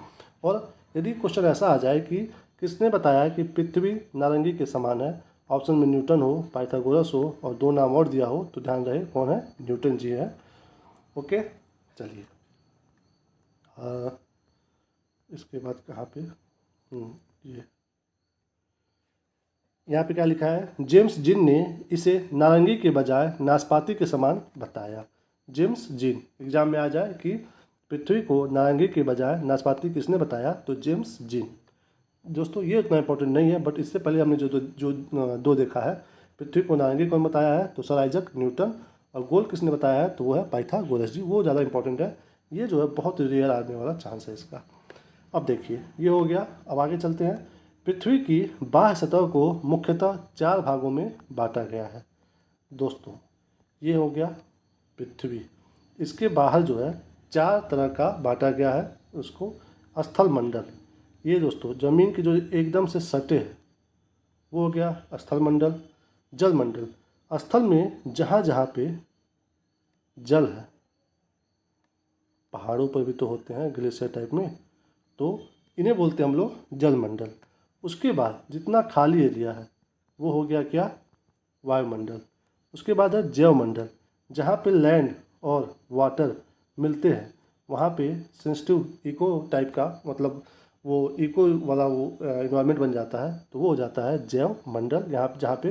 और यदि क्वेश्चन ऐसा आ जाए कि किसने बताया कि पृथ्वी नारंगी के समान है, ऑप्शन में न्यूटन हो, पाइथागोरस हो और दो नाम और दिया हो, तो ध्यान रहे कौन है? न्यूटन जी है। ओके, चलिए इसके बाद कहाँ पे, ये यहाँ पे क्या लिखा है? जेम्स जिन ने इसे नारंगी के बजाय नाशपाती के समान बताया। जेम्स जिन, एग्जाम में आ जाए कि पृथ्वी को नारंगी के बजाय नाशपाती किसने बताया, तो जेम्स जिन। दोस्तों ये उतना इंपॉर्टेंट नहीं है, बट इससे पहले हमने जो दो देखा है, पृथ्वी को नारंगी कौन बताया है, तो सर आइजक न्यूटन, और गोल किसने बताया है, तो वो है पाइथागोरस जी, वो ज़्यादा इंपॉर्टेंट है। ये जो है बहुत रेयर आने वाला चांस है इसका। अब देखिए ये हो गया, अब आगे चलते हैं। पृथ्वी की बाह्य सतह को मुख्यतः 4 भागों में बांटा गया है। दोस्तों ये हो गया पृथ्वी, इसके बाहर जो है 4 तरह का बांटा गया है उसको। स्थल मंडल, ये दोस्तों ज़मीन की जो एकदम से सटे है वो हो गया स्थल मंडल। जल मंडल, स्थल में जहाँ जहाँ पे जल है, पहाड़ों पर भी तो होते हैं ग्लेशियर टाइप में, तो इन्हें बोलते हैं हम लोग जल मंडल। उसके बाद जितना खाली एरिया है वो हो गया क्या? वायुमंडल। उसके बाद है जैव मंडल, जहाँ पे लैंड और वाटर मिलते हैं वहाँ पे सेंसिटिव इको टाइप का, मतलब वो इको वाला वो इन्वायरमेंट बन जाता है, तो वो हो जाता है जैव मंडल, जहाँ पे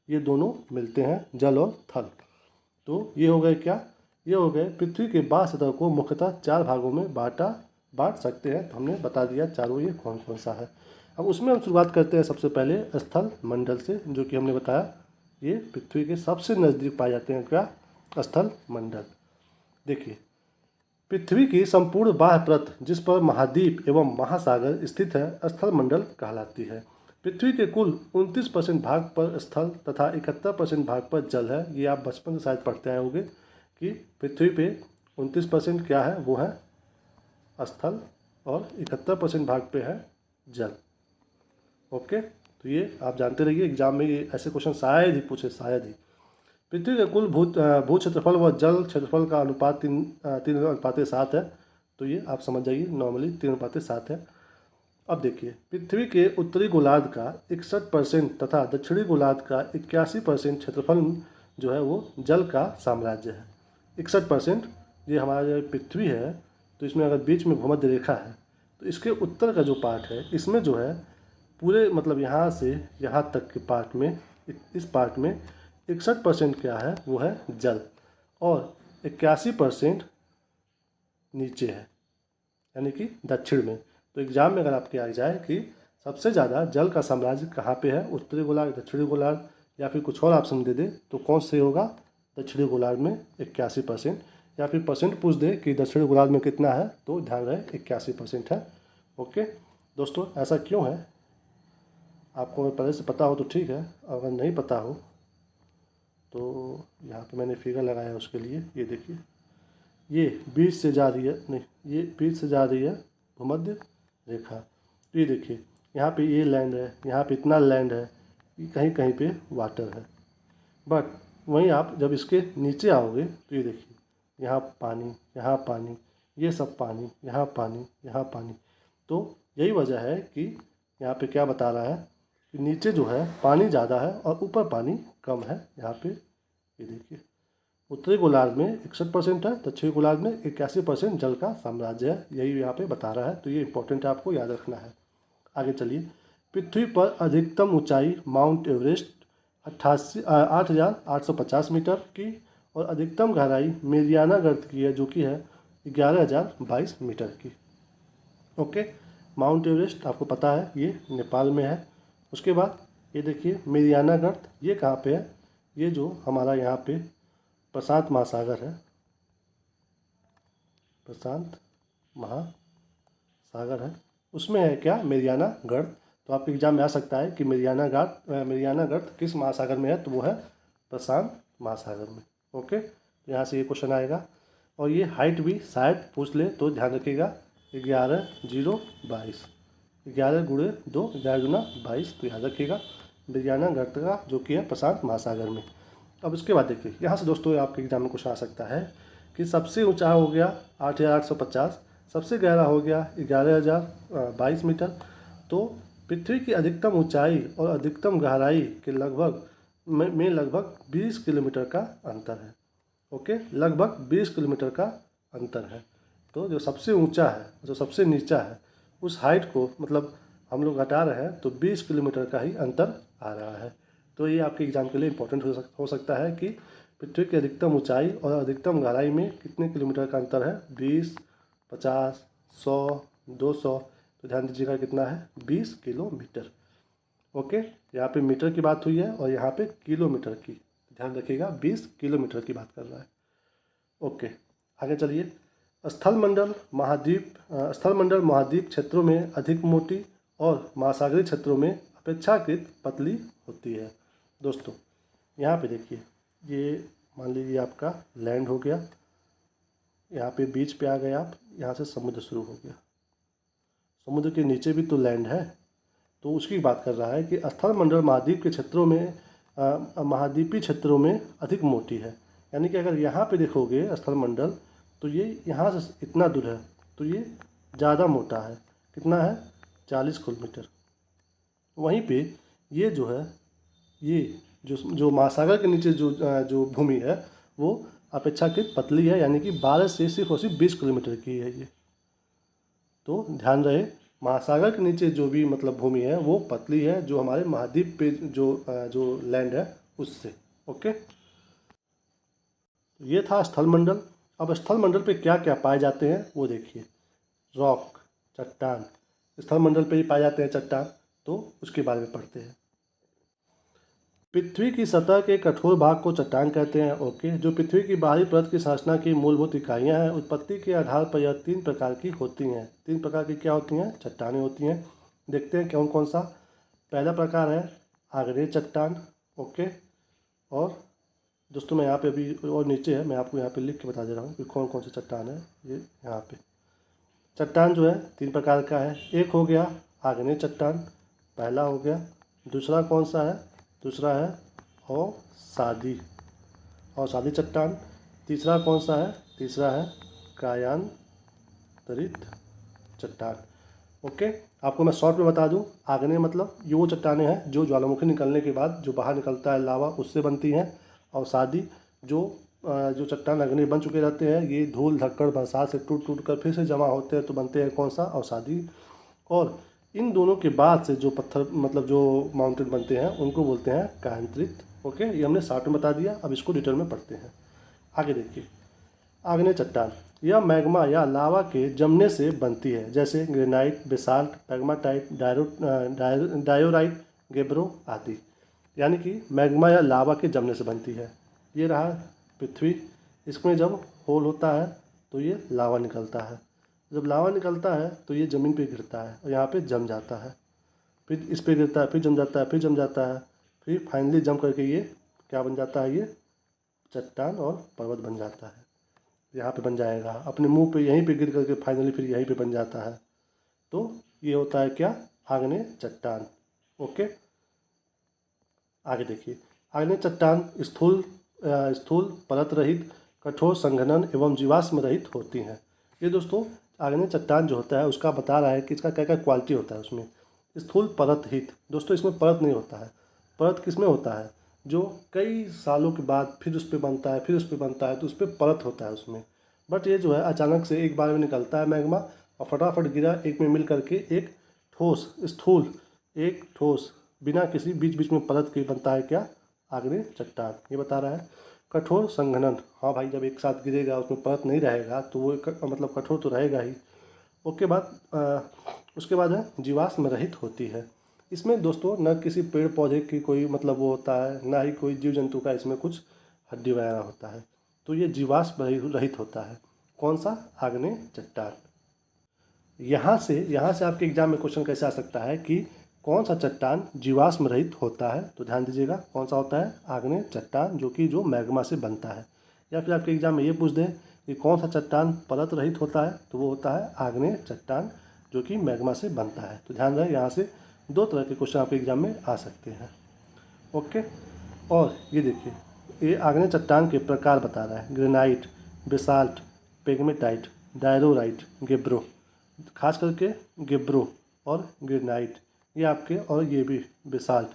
ये दोनों मिलते हैं, जल और थल। तो ये हो गए क्या? ये हो गए पृथ्वी के बाह्य सतह को मुख्यतः 4 भागों में बांट सकते हैं। तो हमने बता दिया चारों ये कौन कौन सा है। अब उसमें हम शुरुआत करते हैं सबसे पहले स्थल मंडल से, जो कि हमने बताया ये पृथ्वी के सबसे नज़दीक पाए जाते हैं क्या? स्थल मंडल। देखिए पृथ्वी की संपूर्ण बाह्य परत जिस पर महाद्वीप एवं महासागर स्थित है स्थल मंडल कहलाती है। पृथ्वी के कुल 29% भाग पर स्थल तथा 71% भाग पर जल है। ये आप बचपन से शायद पढ़ते आए होंगे कि पृथ्वी पे 29% क्या है, वो है स्थल, और 71% भाग पे है जल। ओके, तो ये आप जानते रहिए, एग्जाम में ये ऐसे क्वेश्चन शायद ही पूछे, शायद ही। पृथ्वी के कुल भू क्षेत्रफल व जल क्षेत्रफल का अनुपात 3:7 है। तो ये आप समझ जाइए, नॉर्मली 3:7 है। अब देखिए पृथ्वी के उत्तरी गोलार्ध का 61% तथा दक्षिणी गोलार्ध का 81% क्षेत्रफल जो है वो जल का साम्राज्य है। 61% ये हमारा जो पृथ्वी है, तो इसमें अगर बीच में भूमध्य रेखा है, तो इसके उत्तर का जो पार्ट है इसमें जो है पूरे, मतलब यहाँ से यहाँ तक के पार्ट में, इस पार्ट में 61% क्या है, वो है जल, और 81% नीचे है, यानी कि दक्षिण में। तो एग्जाम में अगर आपके आ जाए कि सबसे ज़्यादा जल का साम्राज्य कहाँ पे है, उत्तरी गोलार्ध, दक्षिणी गोलार्ध, या फिर कुछ और ऑप्शन दे दे, तो कौन से होगा? दक्षिणी गोलार्ध में 81%, या फिर परसेंट पूछ दे कि दक्षिणी गोलार्ध में कितना है, तो ध्यान रहे 81% है। ओके दोस्तों, ऐसा क्यों है आपको अगर पहले से पता हो तो ठीक है, अगर नहीं पता हो तो यहाँ पे मैंने फिगर लगाया है उसके लिए। ये देखिए ये बीच से जा रही है, नहीं ये बीच से जा रही है भूमध्य रेखा। तो ये देखिए यहाँ पे ये लैंड है, यहाँ पे इतना लैंड है, कहीं कहीं पे वाटर है। बट वहीं आप जब इसके नीचे आओगे तो ये देखिए यहाँ पानी, यहाँ पानी, ये सब पानी, यहाँ पानी, यहाँ पानी। तो यही वजह है कि यहाँ पे क्या बता रहा है कि नीचे जो है पानी ज़्यादा है और ऊपर पानी कम है। यहाँ पे ये देखिए उत्तरी गोलार्ध में 61% है, दक्षिणी गोलार्ध में 81% जल का साम्राज्य है, यही यहाँ पे बता रहा है। तो ये इंपॉर्टेंट है, आपको याद रखना है। आगे चलिए, पृथ्वी पर अधिकतम ऊंचाई माउंट एवरेस्ट 8,850 मीटर की और अधिकतम गहराई मेरियाना गर्त की है जो कि है 11,022 मीटर की। ओके, माउंट एवरेस्ट आपको पता है ये नेपाल में है। उसके बाद ये देखिए मेरियाना गर्त, ये कहाँ पे है, ये जो हमारा यहाँ पे प्रशांत महासागर है, प्रशांत महासागर है, उसमें है क्या मेरियाना गर्त। तो आपके एग्जाम में आ सकता है कि मेरियाना गर्त किस महासागर में है, तो वो है प्रशांत महासागर में। ओके, तो यहाँ से ये क्वेश्चन आएगा। और ये हाइट भी शायद पूछ ले तो ध्यान रखिएगा 11,022, 11 गुणे 2, 11 गुना 22, तो याद रखिएगा मेरियाना गर्त का जो कि है प्रशांत महासागर में। अब इसके बाद देखिए यहाँ से दोस्तों आपके एग्जाम में क्वेश्चन आ सकता है कि सबसे ऊंचा हो गया 8,850, सबसे गहरा हो गया 11,022 मीटर। तो पृथ्वी की अधिकतम ऊंचाई और अधिकतम गहराई के लगभग में लगभग 20 किलोमीटर का अंतर है। ओके, लगभग 20 किलोमीटर का अंतर है। तो जो सबसे ऊंचा है, जो सबसे नीचा है, उस हाइट को मतलब हम लोग घटा रहे हैं तो 20 किलोमीटर का ही अंतर आ रहा है। तो ये आपके एग्जाम के लिए इम्पोर्टेंट हो सकता है कि पृथ्वी की अधिकतम ऊंचाई और अधिकतम गहराई में कितने किलोमीटर का अंतर है, 20, 50, 100, 200। तो ध्यान दीजिएगा कितना है, 20 किलोमीटर। ओके, यहाँ पे मीटर की बात हुई है और यहाँ पे किलोमीटर की, ध्यान रखिएगा 20 किलोमीटर की बात कर रहा है। ओके, आगे चलिए। स्थलमंडल महाद्वीप क्षेत्रों में अधिक मोटी और महासागरीय क्षेत्रों में अपेक्षाकृत पतली होती है। दोस्तों यहाँ पे देखिए, ये मान लीजिए आपका लैंड हो गया, यहाँ पे बीच पे आ गए आप, यहाँ से समुद्र शुरू हो गया, समुद्र के नीचे भी तो लैंड है। तो उसकी बात कर रहा है कि स्थलमंडल महाद्वीप के क्षेत्रों में महाद्वीपीय क्षेत्रों में अधिक मोटी है। यानी कि अगर यहाँ पे देखोगे स्थलमंडल तो ये यहाँ से इतना दूर है, तो ये ज़्यादा मोटा है, कितना है 40 किलोमीटर। वहीं पे ये जो है, ये जो महासागर के नीचे जो भूमि है वो अपेक्षाकृत पतली है, यानी कि 12 से सिर्फ और सिर्फ 20 किलोमीटर की है ये। तो ध्यान रहे, महासागर के नीचे जो भी मतलब भूमि है वो पतली है, जो हमारे महाद्वीप पे जो लैंड है उससे। ओके, ये था स्थलमंडल। अब स्थलमंडल पे क्या क्या पाए जाते हैं वो देखिए। रॉक, चट्टान, स्थलमंडल पे ही पाए जाते हैं चट्टान, तो उसके बारे में पढ़ते हैं। पृथ्वी की सतह के कठोर भाग को चट्टान कहते हैं। ओके, जो पृथ्वी की बाहरी परत की संरचना की मूलभूत इकाइयां हैं, उत्पत्ति के आधार पर यह 3 प्रकार की होती हैं। 3 प्रकार की क्या होती हैं, चट्टानें होती हैं। देखते हैं कौन कौन सा। पहला प्रकार है आग्नेय चट्टान। ओके, और दोस्तों मैं यहाँ पे अभी और नीचे है, मैं आपको यहाँ पे लिख के बता दे रहा हूँ कि कौन कौन सी चट्टान है। ये यहाँ पे चट्टान जो है 3 प्रकार का है। एक हो गया आग्नेय चट्टान, पहला हो गया। दूसरा कौन सा है, दूसरा है अवसादी चट्टान। तीसरा कौन सा है, तीसरा है कायांतरित चट्टान। ओके, आपको मैं शॉर्ट में बता दूं, आग्नेय मतलब ये वो चट्टानें हैं जो ज्वालामुखी निकलने के बाद जो बाहर निकलता है लावा, उससे बनती हैं। अवसादी जो चट्टान अग्नि बन चुके रहते हैं, ये धूल धक्कड़ बरसात से टूट कर फिर से जमा होते हैं तो बनते हैं कौन सा, अवसादी। और इन दोनों के बाद से जो पत्थर मतलब जो माउंटेन बनते हैं उनको बोलते हैं कायांतरित। ओके, ये हमने शॉर्ट में बता दिया, अब इसको डिटेल में पढ़ते हैं। आगे देखिए, आग्नेय चट्टान यह मैग्मा या लावा के जमने से बनती है, जैसे ग्रेनाइट, बेसाल्ट, पैग्माटाइट, डायोराइट, गेब्रो आदि। यानी कि मैग्मा या लावा के जमने से बनती है। ये रहा पृथ्वी, इसमें जब होल होता है तो ये लावा निकलता है। जब लावा निकलता है तो ये ज़मीन पे गिरता है और यहाँ पे जम जाता है, फिर इस पे गिरता है, फिर जम जाता है, फिर जम जाता है, फिर फाइनली जम करके ये क्या बन जाता है, ये चट्टान और पर्वत बन जाता है। यहाँ पे बन जाएगा, अपने मुंह पे यहीं पे गिर करके फाइनली फिर यहीं पे बन जाता है। तो ये होता है क्या, आग्नेय चट्टान। ओके, आगे देखिए, आग्नेय चट्टान स्थूल परत रहित, कठोर संघनन एवं जीवाश्म रहित होती हैं। ये दोस्तों आग्नेय चट्टान जो होता है उसका बता रहा है कि इसका क्या क्या क्वालिटी होता है उसमें। स्थूल परत रहित, दोस्तों इसमें परत नहीं होता है। परत किसमें होता है, जो कई सालों के बाद फिर उस पर बनता है, फिर उस पर बनता है, तो उस पर परत होता है उसमें। बट ये जो है अचानक से एक बार में निकलता है मैग्मा और फटाफट गिरा, एक में मिल करके एक ठोस स्थूल, एक ठोस बिना किसी बीच बीच में परत के बनता है क्या, आग्नेय चट्टान। ये बता रहा है। कठोर संघनन, हाँ भाई जब एक साथ गिरेगा उसमें परत नहीं रहेगा तो वो मतलब कठोर तो रहेगा ही। उसके बाद है जीवाश्म रहित होती है। इसमें दोस्तों न किसी पेड़ पौधे की कोई मतलब वो होता है, ना ही कोई जीव जंतु का इसमें कुछ हड्डी वगैरह होता है। तो ये जीवाश्म रहित होता है। कौन सा, आग्नेय चट्टान। यहाँ से आपके एग्जाम में क्वेश्चन कैसे आ सकता है कि कौन सा चट्टान जीवाश्म रहित होता है, तो ध्यान दीजिएगा कौन सा होता है, आग्नेय चट्टान, जो मैग्मा से बनता है। या फिर आपके एग्जाम में ये पूछ दें कि कौन सा चट्टान परत रहित होता है, तो वो होता है आग्नेय चट्टान जो कि मैग्मा से बनता है। तो ध्यान रहे, यहाँ से दो तरह के क्वेश्चन आपके एग्जाम में आ सकते हैं। ओके, और ये देखिए, ये आग्नेय चट्टान के प्रकार बता रहा है, ग्रेनाइट, बेसाल्ट, पेगमेटाइट, डायरोराइट, गेब्रो। खास करके गेब्रो और ग्रेनाइट ये आपके, और ये भी बेसाल्ट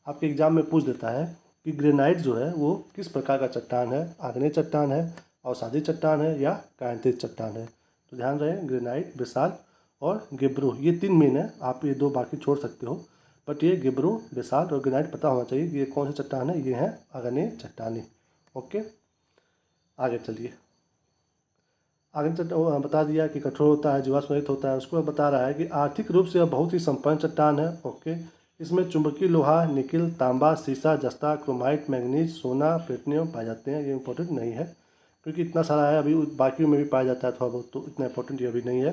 आपके एग्जाम में पूछ देता है कि ग्रेनाइट जो है वो किस प्रकार का चट्टान है, आग्नेय चट्टान है, अवसादी चट्टान है या कायांतित चट्टान है। तो ध्यान रहे, ग्रेनाइट, बेसाल्ट और गेब्रो ये 3 मेन है। आप ये 2 बाकी छोड़ सकते हो, बट ये गेब्रो, बेसाल्ट और ग्रेनाइट पता होना चाहिए कि ये कौन सी चट्टान है, ये है आग्नेय चट्टानी। ओके, आगे चलिए। आगे बता दिया कि कठोर होता है, जीवाश्म रहित होता है। उसको बाद बता रहा है कि आर्थिक रूप से यह बहुत ही संपन्न चट्टान है। ओके, इसमें चुंबकीय लोहा, निकिल, तांबा, सीसा, जस्ता, क्रोमाइट, मैंगनीज, सोना, प्लेटिनियम पाए जाते हैं। ये इंपॉर्टेंट नहीं है क्योंकि इतना सारा है, अभी बाकी में भी पाया जाता है थोड़ा बहुत, तो इतना इंपॉर्टेंट ये अभी नहीं है।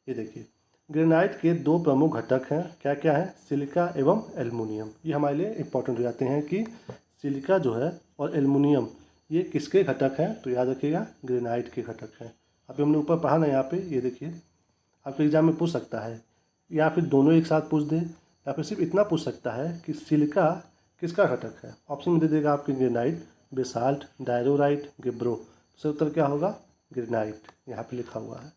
ये देखिए, ग्रेनाइट के 2 प्रमुख घटक हैं, क्या क्या है, सिलिका एवं एल्युमिनियम। ये हमारे लिए इंपॉर्टेंट हो जाते हैं कि सिलिका जो है और एल्युमिनियम ये किसके घटक हैं, तो याद रखिएगा ग्रेनाइट के घटक हैं। अभी हमने ऊपर पढ़ा ना, यहाँ पे ये देखिए, आपके एग्जाम में पूछ सकता है, या फिर दोनों एक साथ पूछ दे, या फिर सिर्फ इतना पूछ सकता है कि सिलिका किसका घटक है। ऑप्शन में दे देगा आपके ग्रेनाइट, बेसाल्ट, डायरोराइट, गेब्रो। तो उत्तर क्या होगा, ग्रेनाइट, यहाँ पे लिखा हुआ है।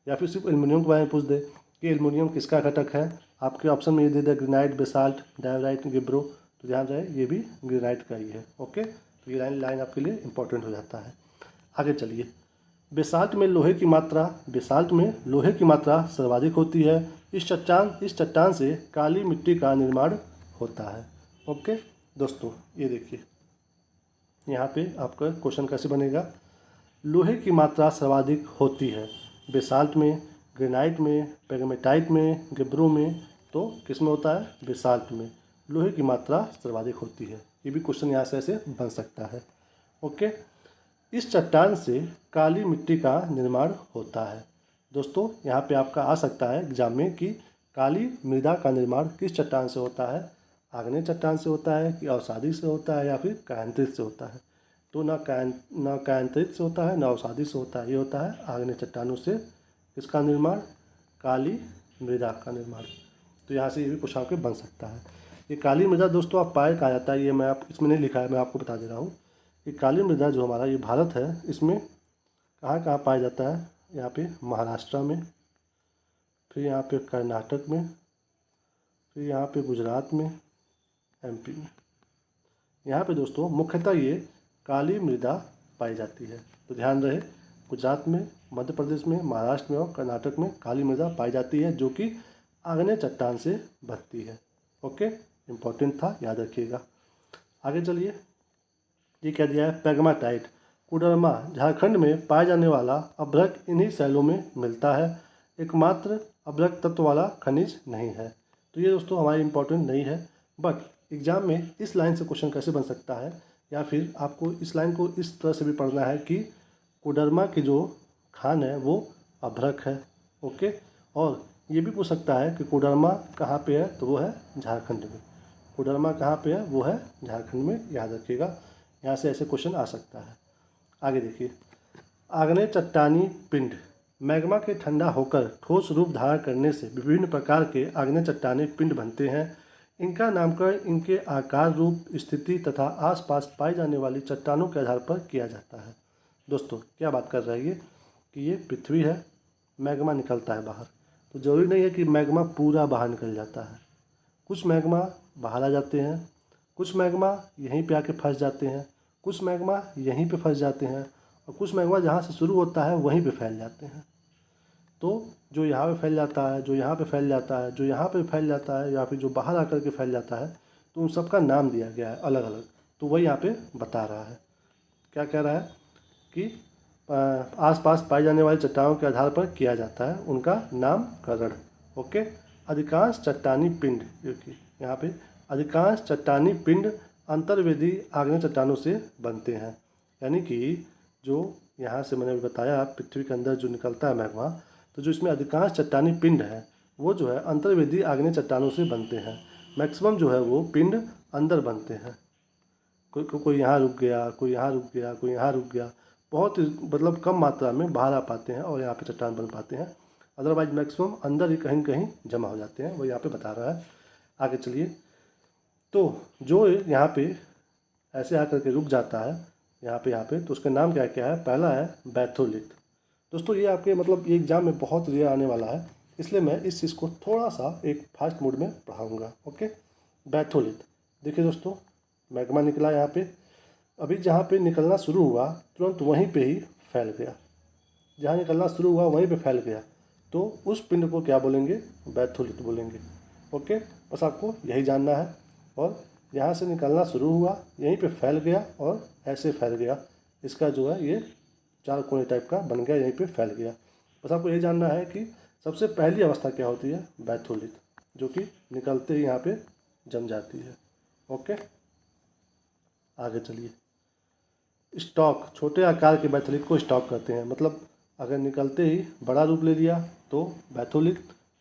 या फिर सिर्फ एल्युमिनियम के बारे में पूछ दे कि एल्युमिनियम किसका घटक है, आपके ऑप्शन में ये दे दे ग्रेनाइट, बेसाल्ट, डायरोराइट, गेब्रो। तो ध्यान रहे ये भी ग्रेनाइट का ही है। ओके, तो ये लाइन आपके लिए इंपॉर्टेंट हो जाता है। आगे चलिए, बेसाल्ट में लोहे की मात्रा सर्वाधिक होती है। इस चट्टान से काली मिट्टी का निर्माण होता है। ओके दोस्तों, ये देखिए यहाँ पे आपका क्वेश्चन कैसे बनेगा, लोहे की मात्रा सर्वाधिक होती है बेसाल्ट में, ग्रेनाइट में, पेगमेटाइट में, गेब्रो में। तो किस में होता है, बेसाल्ट में लोहे की मात्रा सर्वाधिक होती है। ये भी क्वेश्चन यहाँ से ऐसे बन सकता है। ओके, इस चट्टान से काली मिट्टी का निर्माण होता है। दोस्तों यहाँ पे आपका आ सकता है एग्जाम में कि काली मृदा का निर्माण किस चट्टान से होता है, आग्नेय चट्टान से होता है कि अवसादी से होता है या फिर कायांतरित से होता है। तो ना कायांतरित से होता है ना अवसादी से होता है, ये होता है आग्नेय चट्टानों से इसका निर्माण, काली मृदा का निर्माण। तो यहाँ से ये भी क्वेश्चन आपके बन सकता है। ये काली मृदा दोस्तों आप पाया कहाँ जाता है, ये मैं आप इसमें नहीं लिखा है, मैं आपको बता दे रहा हूँ। ये काली मृदा जो हमारा ये भारत है, इसमें कहाँ कहाँ पाया जाता है, यहाँ पे महाराष्ट्र में, फिर यहाँ पे कर्नाटक में, फिर यहाँ पे गुजरात में, एमपी में। यहाँ पे दोस्तों मुख्यतः ये काली मृदा पाई जाती है। तो ध्यान रहे, गुजरात में, मध्य प्रदेश में, महाराष्ट्र में और कर्नाटक में काली मृदा पाई जाती है जो कि आग्नेय चट्टान से बनती है। ओके, इम्पोर्टेंट था, याद रखिएगा। आगे चलिए, ये क्या दिया है, पेग्माटाइट, कोडरमा झारखंड में पाया जाने वाला अभ्रक इन्हीं शैलों में मिलता है। एकमात्र अभ्रक तत्व वाला खनिज नहीं है। तो ये दोस्तों हमारी इंपॉर्टेंट नहीं है, बट एग्जाम में इस लाइन से क्वेश्चन कैसे बन सकता है, या फिर आपको इस लाइन को इस तरह से भी पढ़ना है कि कोडरमा की जो खान है वो अभ्रक है। ओके, और ये भी पूछ सकता है कि कोडरमा कहाँ पे है, तो वो है झारखंड में। कोडरमा कहाँ पे है, वो है झारखंड में, याद रखिएगा। यहाँ से ऐसे क्वेश्चन आ सकता है। आगे देखिए, आग्नेय चट्टानी पिंड। मैग्मा के ठंडा होकर ठोस रूप धारण करने से विभिन्न प्रकार के आग्नेय चट्टानी पिंड बनते हैं। इनका नामकरण इनके आकार, रूप, स्थिति तथा आसपास पाई जाने वाली चट्टानों के आधार पर किया जाता है। दोस्तों क्या बात कर रहा है ये कि ये पृथ्वी है, मैग्मा निकलता है बाहर, तो ज़रूरी नहीं है कि मैग्मा पूरा बाहर निकल जाता है। कुछ मैग्मा बाहर आ जाते हैं, कुछ मैग्मा यहीं पे आके फंस जाते हैं, कुछ मैग्मा यहीं पे फंस जाते हैं, और कुछ मैग्मा जहाँ से शुरू होता है वहीं पे फैल जाते हैं। तो जो यहाँ पे फैल जाता है, जो यहाँ पे फैल जाता है, जो यहाँ पे फैल जाता है, या फिर जो बाहर आकर के फैल जाता है, तो उन सब का नाम दिया गया है अलग अलग। तो वही यहाँ पे बता रहा है, क्या कह रहा है कि आसपास पाई जाने वाली चट्टानों के आधार पर किया जाता है उनका नामकरण। ओके। अधिकांश चट्टानी पिंड, क्योंकि यहाँ पे अधिकांश चट्टानी पिंड अंतर्वेदी आग्नेय चट्टानों से बनते हैं। यानी कि जो यहाँ से मैंने बताया पृथ्वी के अंदर जो निकलता है मैग्मा, तो जो इसमें अधिकांश चट्टानी पिंड है वो जो है अंतर्वेदी आग्नेय चट्टानों से बनते हैं। मैक्सिमम जो है वो पिंड अंदर बनते हैं। कोई यहाँ रुक गया, कोई यहाँ रुक गया, कोई यहाँ रुक गया, बहुत मतलब कम मात्रा में बाहर आ पाते हैं और यहाँ पे चट्टान बन पाते हैं। अदरवाइज मैक्सिमम अंदर ही कहीं कहीं जमा हो जाते हैं, वो यहाँ पे बता रहा है। आगे चलिए। तो जो यहाँ पे ऐसे आकर के रुक जाता है यहाँ पे, तो उसका नाम क्या क्या है? पहला है बैथोलिथ। दोस्तों ये आपके मतलब ये एग्जाम में बहुत रेयर आने वाला है, इसलिए मैं इस चीज़ को थोड़ा सा एक फास्ट मोड में पढ़ाऊँगा। ओके। बैथोलिथ, देखिए दोस्तों मैग्मा निकला यहाँ पे, अभी जहाँ पे निकलना शुरू हुआ तुरंत वहीं पे ही फैल गया, जहाँ निकलना शुरू हुआ वहीं पे फैल गया, तो उस पिंड को क्या बोलेंगे? बैथोलिथ बोलेंगे। ओके, बस आपको यही जानना है। और यहाँ से निकलना शुरू हुआ, यहीं पे फैल गया और ऐसे फैल गया, इसका जो है ये चार कोने टाइप का बन गया, यहीं पे फैल गया। बस आपको यही जानना है कि सबसे पहली अवस्था क्या होती है? बैथोलिथ, जो कि निकलते ही यहाँ पे जम जाती है। ओके, आगे चलिए। स्टॉक, छोटे आकार के बैथोलिथ को स्टॉक कहते हैं। मतलब अगर निकलते ही बड़ा रूप ले लिया तो बैथोलिथ,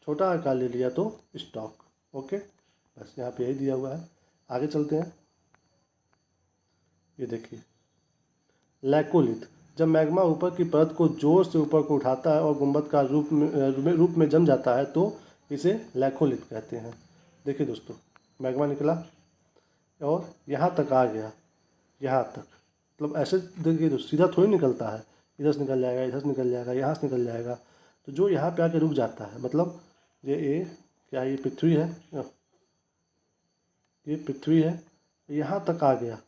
छोटा आकार ले लिया तो स्टॉक। ओके, बस यहाँ पे यही दिया हुआ है। आगे चलते हैं। ये देखिए लैकोलिथ, जब मैग्मा ऊपर की परत को जोर से ऊपर को उठाता है और गुंबद का रूप में जम जाता है तो इसे लैकोलिथ कहते हैं। देखिए दोस्तों मैग्मा निकला और यहाँ तक आ गया, यहाँ तक, मतलब ऐसे देखिए तो सीधा थोड़ी निकलता है, इधर से निकल जाएगा, इधर से निकल जाएगा, यहाँ से निकल जाएगा। तो जो यहाँ पे आके रुक जाता है, मतलब ये क्या ये पृथ्वी है, ये पृथ्वी है, यहाँ तक आ गया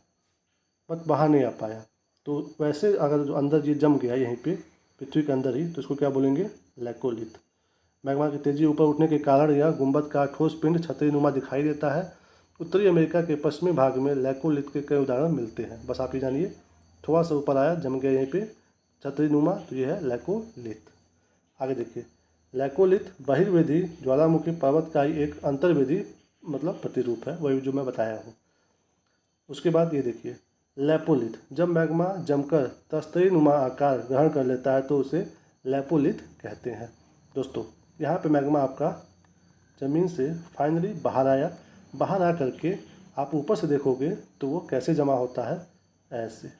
बट बाहर नहीं आ पाया। तो वैसे अगर जो अंदर ये जम गया यहीं पे पृथ्वी के अंदर ही, तो इसको क्या बोलेंगे? लैकोलिथ। मैग्मा की तेजी ऊपर उठने के कारण यह गुंबद का ठोस पिंड छतरीनुमा दिखाई देता है। उत्तरी अमेरिका के पश्चिमी भाग में लैकोलिथ के कई उदाहरण मिलते हैं। बस आप ये जानिए, थोड़ा सा ऊपर आया, जम गया यहीं पे छतरीनुमा, तो ये है लैकोलिथ। आगे देखिए, लैकोलिथ बहिर्वेदी ज्वालामुखी पर्वत का ही एक अंतर्वेदी मतलब प्रतिरूप है, वही जो मैं बताया हूँ। उसके बाद ये देखिए लैपोलिथ, जब मैग्मा जमकर तस्तरीनुमा आकार ग्रहण कर लेता है तो उसे लैपोलिथ कहते हैं। दोस्तों यहाँ पे मैग्मा आपका ज़मीन से फाइनली बाहर आया, बाहर आ करके आप ऊपर से देखोगे तो वो कैसे जमा होता है? ऐसे,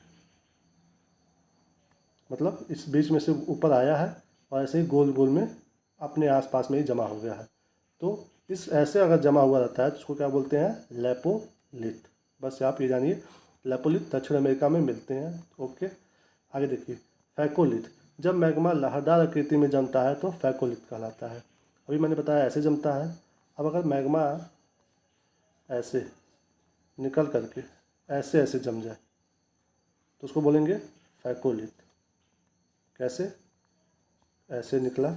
मतलब इस बीच में से ऊपर आया है और ऐसे ही गोल गोल में अपने आसपास में ही जमा हो गया है। तो इस ऐसे अगर जमा हुआ रहता है तो उसको क्या बोलते हैं? लैपोलिथ। बस आप ये जानिए लैपोलिथ दक्षिण अमेरिका में मिलते हैं। ओके, आगे देखिए फैकोलिथ, जब मैग्मा लहरदार आकृति में जमता है तो फैकोलिथ कहलाता है। अभी मैंने बताया ऐसे जमता है, अब अगर मैग्मा ऐसे निकल करके ऐसे ऐसे जम जाए तो उसको बोलेंगे फैकोलिथ। कैसे? ऐसे निकला,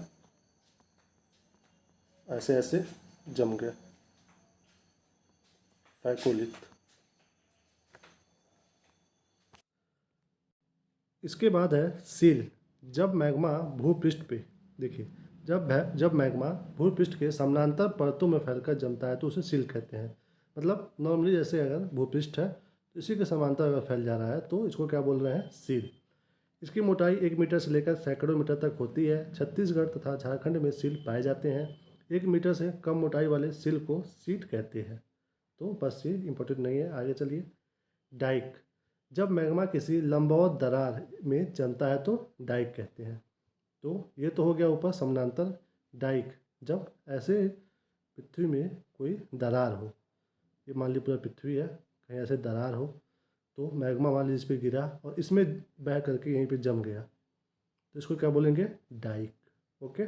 ऐसे ऐसे जम गया, फैकोलिथ। इसके बाद है सील, जब मैग्मा भूपृष्ठ पे, देखिए जब मैग्मा भूपृष्ठ के समानांतर परतों में फैलकर जमता है तो उसे सील कहते हैं। मतलब नॉर्मली जैसे अगर भूपृष्ठ है तो इसी के समांतर अगर फैल जा रहा है तो इसको क्या बोल रहे हैं? सील। इसकी मोटाई 1 मीटर से लेकर सैकड़ों मीटर तक होती है। छत्तीसगढ़ तथा झारखंड में सील पाए जाते हैं। 1 मीटर से कम मोटाई वाले सील को सीट कहते हैं। तो बस ये इम्पोर्टेंट नहीं है। आगे चलिए। डाइक, जब मैग्मा किसी लंबवत दरार में जमता है तो डाइक कहते हैं। तो ये तो हो गया ऊपर समानांतर डाइक, जब ऐसे पृथ्वी में कोई दरार हो, ये मान ली पूरा पृथ्वी है, कहीं ऐसे दरार हो तो मैग्मा मान ली इस पर गिरा और इसमें बह करके यहीं पे जम गया, तो इसको क्या बोलेंगे? डाइक। ओके,